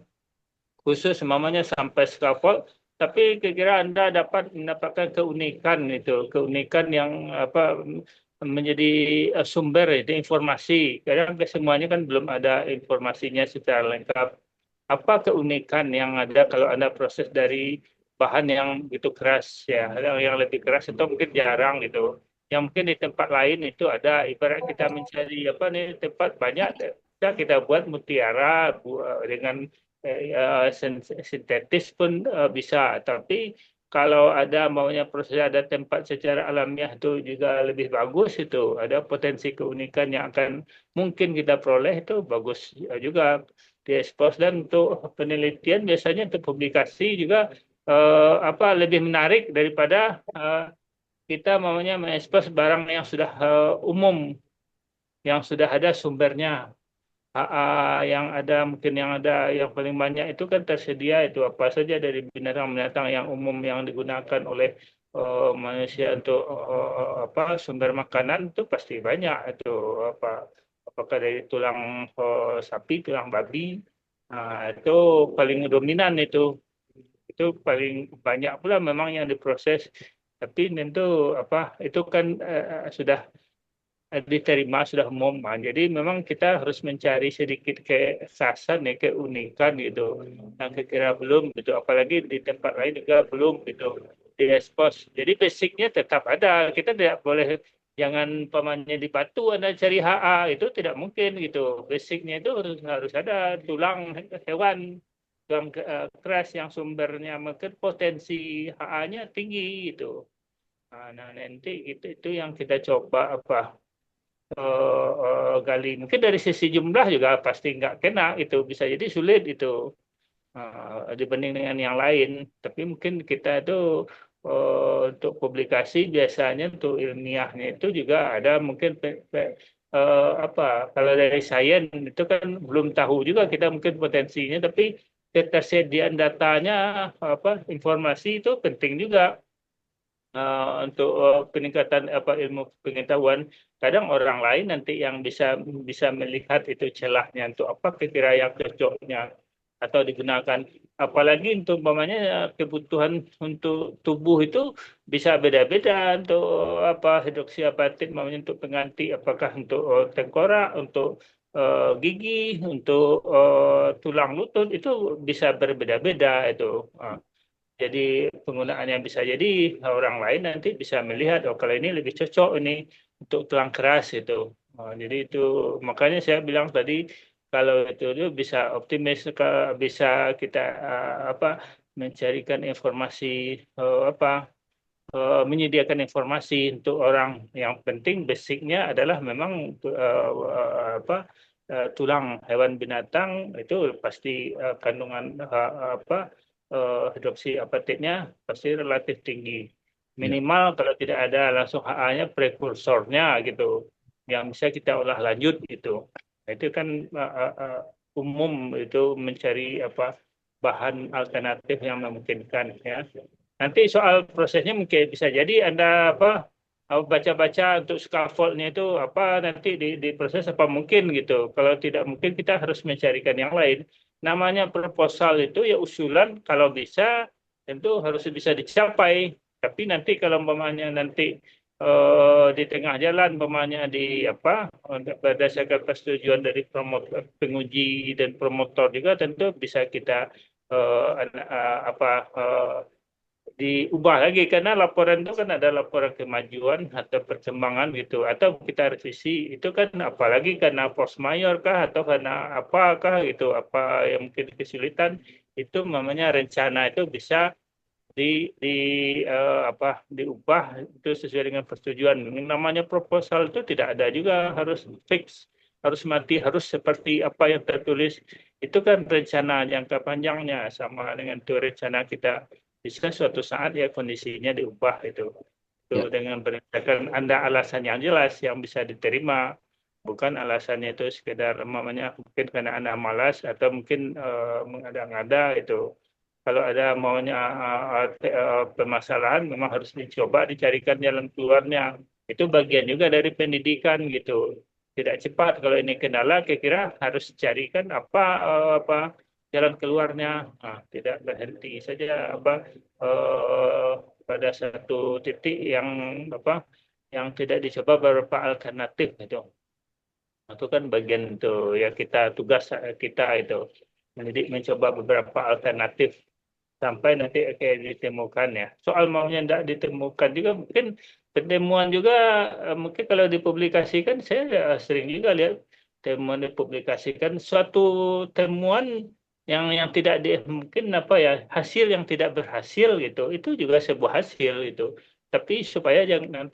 khusus mamanya sampai scaffold, tapi kira-kira Anda dapat mendapatkan keunikan itu, keunikan yang apa menjadi sumber itu informasi. Kadang semuanya kan belum ada informasinya secara lengkap. Apa keunikan yang ada kalau Anda proses dari bahan yang begitu keras ya, yang lebih keras itu mungkin jarang gitu. Yang mungkin di tempat lain itu ada ibarat kita mencari apa nih tempat banyak kita buat mutiara dengan sintetis pun bisa. Tapi kalau ada maunya proses ada tempat secara alamiah itu juga lebih bagus itu ada potensi keunikan yang akan mungkin kita peroleh itu bagus juga diekspos dan untuk penelitian biasanya untuk publikasi juga apa lebih menarik daripada kita maunya mengekspos barang yang sudah umum yang sudah ada sumbernya. Yang ada mungkin yang ada yang paling banyak itu kan tersedia itu apa saja dari binatang-binatang yang umum yang digunakan oleh manusia untuk apa sumber makanan itu pasti banyak itu apa apakah dari tulang sapi, tulang babi, itu paling dominan itu paling banyak pula memang yang diproses. Tapi tentu apa itu kan sudah diterima sudah umum. Jadi memang kita harus mencari sedikit keeksasan ya, keunikan gitu. Yang kira belum gitu, apalagi di tempat lain juga belum gitu diekspos. Jadi basicnya tetap ada. Kita tidak boleh Jangan pamannya di batu Anda cari HA, itu tidak mungkin gitu. Basicnya itu harus ada tulang hewan, tulang keras yang sumbernya mungkin potensi HA-nya tinggi gitu. Nah, nanti itu yang kita coba gali. Mungkin dari sisi jumlah juga pasti nggak kena, itu bisa jadi sulit itu dibanding dengan yang lain. Tapi mungkin kita itu untuk publikasi biasanya untuk ilmiahnya itu juga ada mungkin apa kalau dari sains itu kan belum tahu juga kita mungkin potensinya, tapi ketersediaan datanya informasi itu penting juga untuk peningkatan ilmu pengetahuan. Kadang orang lain nanti yang bisa melihat itu celahnya untuk apa kira-kira yang cocoknya atau digunakan. Apalagi untuk umpamanya kebutuhan untuk tubuh itu bisa beda-beda untuk hidroksiapatit, namanya untuk pengganti, apakah untuk tengkorak, untuk gigi, untuk tulang lutut, itu bisa berbeda-beda itu. Jadi penggunaan yang bisa jadi orang lain nanti bisa melihat, oh kalau ini lebih cocok ini untuk tulang keras itu. Jadi itu makanya saya bilang tadi kalau itu bisa optimis, bisa kita mencarikan informasi menyediakan informasi untuk orang. Yang penting basicnya adalah memang tulang hewan binatang itu pasti kandungan hidroksiapatitnya pasti relatif tinggi. Minimal kalau tidak ada langsung HA-nya prekursornya gitu, yang bisa kita olah lanjut gitu. Nah, itu kan umum itu mencari bahan alternatif yang memungkinkan ya. Nanti soal prosesnya mungkin bisa jadi Anda baca-baca untuk scaffoldnya itu nanti diproses apa mungkin gitu. Kalau tidak mungkin kita harus mencarikan yang lain. Namanya proposal itu ya usulan, kalau bisa tentu harus bisa dicapai. Tapi nanti kalau umpamanya nanti di tengah jalan umpamanya berdasarkan persetujuan dari promotor, penguji dan promotor juga tentu bisa kita diubah lagi, karena laporan itu kan ada laporan kemajuan atau perkembangan gitu, atau kita revisi itu kan, apalagi karena force majeure kah atau karena apakah gitu, apa yang mungkin kesulitan, itu namanya rencana itu bisa diubah itu sesuai dengan persetujuan. Namanya proposal itu tidak ada juga harus fix, harus mati, harus seperti apa yang tertulis. Itu kan rencana jangka panjangnya, sama dengan itu rencana kita bisa suatu saat ya kondisinya diubah itu dengan berdasarkan Anda alasan yang jelas yang bisa diterima, bukan alasannya itu sekedar namanya mungkin karena Anda malas atau mungkin mengada-ngada itu. Kalau ada maunya permasalahan memang harus dicoba dicarikan jalan keluarnya. Itu bagian juga dari pendidikan gitu. Tidak cepat kalau ini kendala, kira-kira harus carikan apa jalan keluarnya. Tidak berhenti saja pada satu titik yang tidak dicoba beberapa alternatif itu. Itu kan bagian itu ya, tugas kita itu mencoba beberapa alternatif sampai nanti ditemukan ya. Soal maunya tidak ditemukan juga mungkin pertemuan juga mungkin kalau dipublikasikan, saya sering juga lihat temuan dipublikasikan suatu temuan yang tidak mungkin hasil yang tidak berhasil gitu, itu juga sebuah hasil itu. Tapi supaya jangan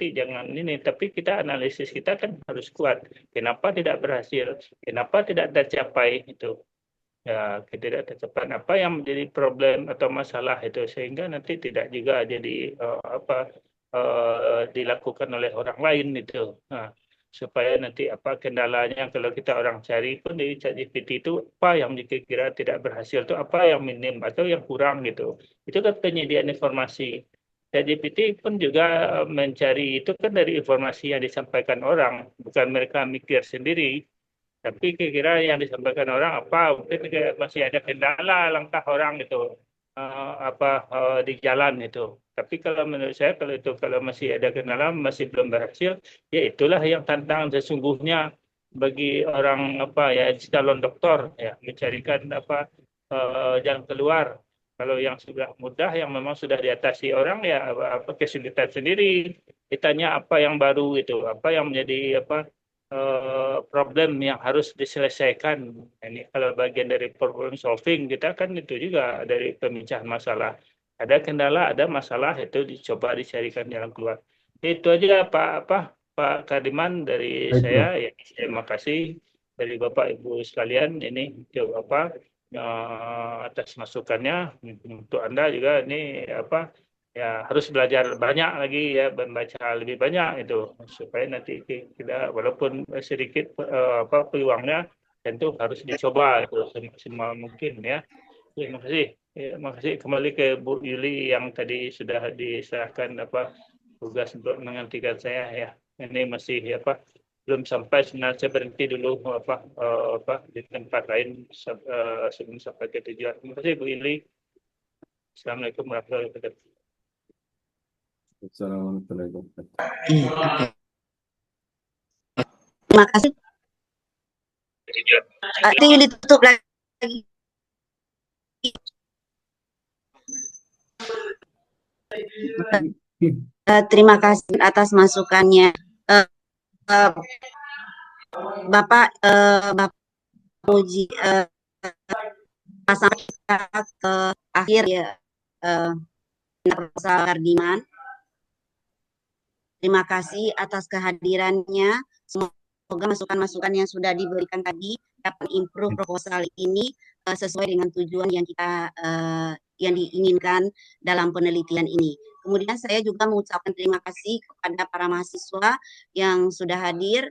ini, tapi kita analisis kita kan harus kuat. Kenapa tidak berhasil? Kenapa tidak tercapai itu? Ya, ketidaktercapan apa yang menjadi problem atau masalah itu, sehingga nanti tidak juga jadi dilakukan oleh orang lain itu. Nah, supaya nanti kendalanya kalau kita orang cari pun di ChatGPT itu apa yang dikira tidak berhasil itu, apa yang minim atau yang kurang gitu. Itu kan penyediaan informasi. ChatGPT pun juga mencari itu kan dari informasi yang disampaikan orang, bukan mereka mikir sendiri. Tapi kira-kira yang disampaikan orang mungkin masih ada kendala langkah orang gitu di jalan itu. Tapi kalau menurut saya kalau masih ada kendala, masih belum berhasil, ya itulah yang tantangan sesungguhnya bagi orang calon doktor ya, mencarikan jalan keluar. Kalau yang sudah mudah, yang memang sudah diatasi orang ya kesulitan sendiri. ditanya apa yang baru itu, apa yang menjadi problem yang harus diselesaikan. Ini kalau bagian dari problem solving, kita kan itu juga dari pemecahan masalah. Ada kendala, ada masalah, itu dicoba dicarikan jalan keluar. Itu aja Pak Kadiman dari
Baik, Bro.
saya. Ya, terima kasih dari Bapak Ibu sekalian. Ini atas masukannya. Untuk Anda juga ini ya harus belajar banyak lagi ya, membaca lebih banyak itu supaya nanti kita walaupun sedikit peluangnya tentu harus dicoba itu semaksimal mungkin ya. Terima kasih. Terima kasih kembali ke Bu Yuli yang tadi sudah diserahkan tugas untuk menggantikan saya ya. Ini masih belum sampai, sebenarnya saya berhenti dulu di tempat lain sebelum sampai ke tujuan. Terima kasih Bu Yuli. Assalamualaikum warahmatullahi wabarakatuh.
Assalamualaikum warahmatullahi wabarakatuh.
Terima kasih. Itu ditutup lagi. Terima kasih atas masukannya. Bapak Puji sampai kita ke akhir ya, Prof. Kardiman. Terima kasih atas kehadirannya. Semoga masukan-masukan yang sudah diberikan tadi dapat improve proposal ini sesuai dengan tujuan yang kita yang diinginkan dalam penelitian ini. Kemudian saya juga mengucapkan terima kasih kepada para mahasiswa yang sudah hadir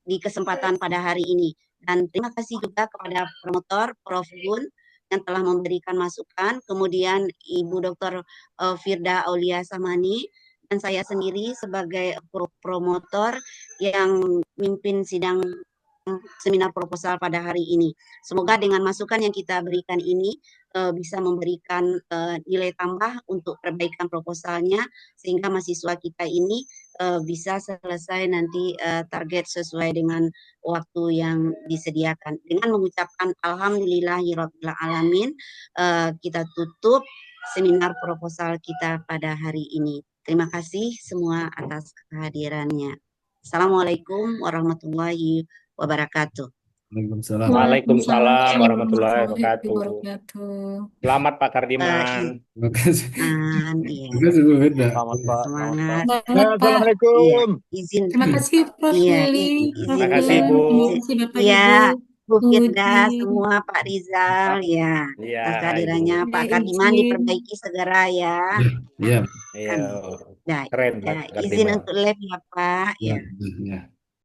di kesempatan pada hari ini. Dan terima kasih juga kepada promotor Prof. Gun yang telah memberikan masukan, kemudian Ibu Dr. Firda Aulia Samani, dan saya sendiri sebagai promotor yang mimpin sidang seminar proposal pada hari ini. Semoga dengan masukan yang kita berikan ini bisa memberikan nilai tambah untuk perbaikan proposalnya, sehingga mahasiswa kita ini bisa selesai nanti target sesuai dengan waktu yang disediakan. Dengan mengucapkan alhamdulillahirabbil alamin, kita tutup seminar proposal kita pada hari ini. Terima kasih semua atas kehadirannya. Assalamualaikum warahmatullahi wabarakatuh.
Waalaikumsalam.
Waalaikumsalam warahmatullahi wabarakatuh. Selamat Pak Kardiman.
Terima kasih.
Iya.
Terima kasih Bu Firda.
Selamat Pak.
Semangat.
Assalamualaikum.
Izin.
Terima kasih Prof. Yuli.
Terima kasih Bu.
Terima kasih Bapak
Iya,
Ibu.
Bu Firda,
Budi.
semua Pak Rizal, ya.
Iya,
Atas kehadirannya
Ibu.
Pak
Ya,
Kardiman
izin.
diperbaiki segera ya.
Iya.
Iya,
Nah,
keren
ya,
Pak
izin
Kardiman.
untuk lab ya Pak.
Ya.
Ya.
Ya.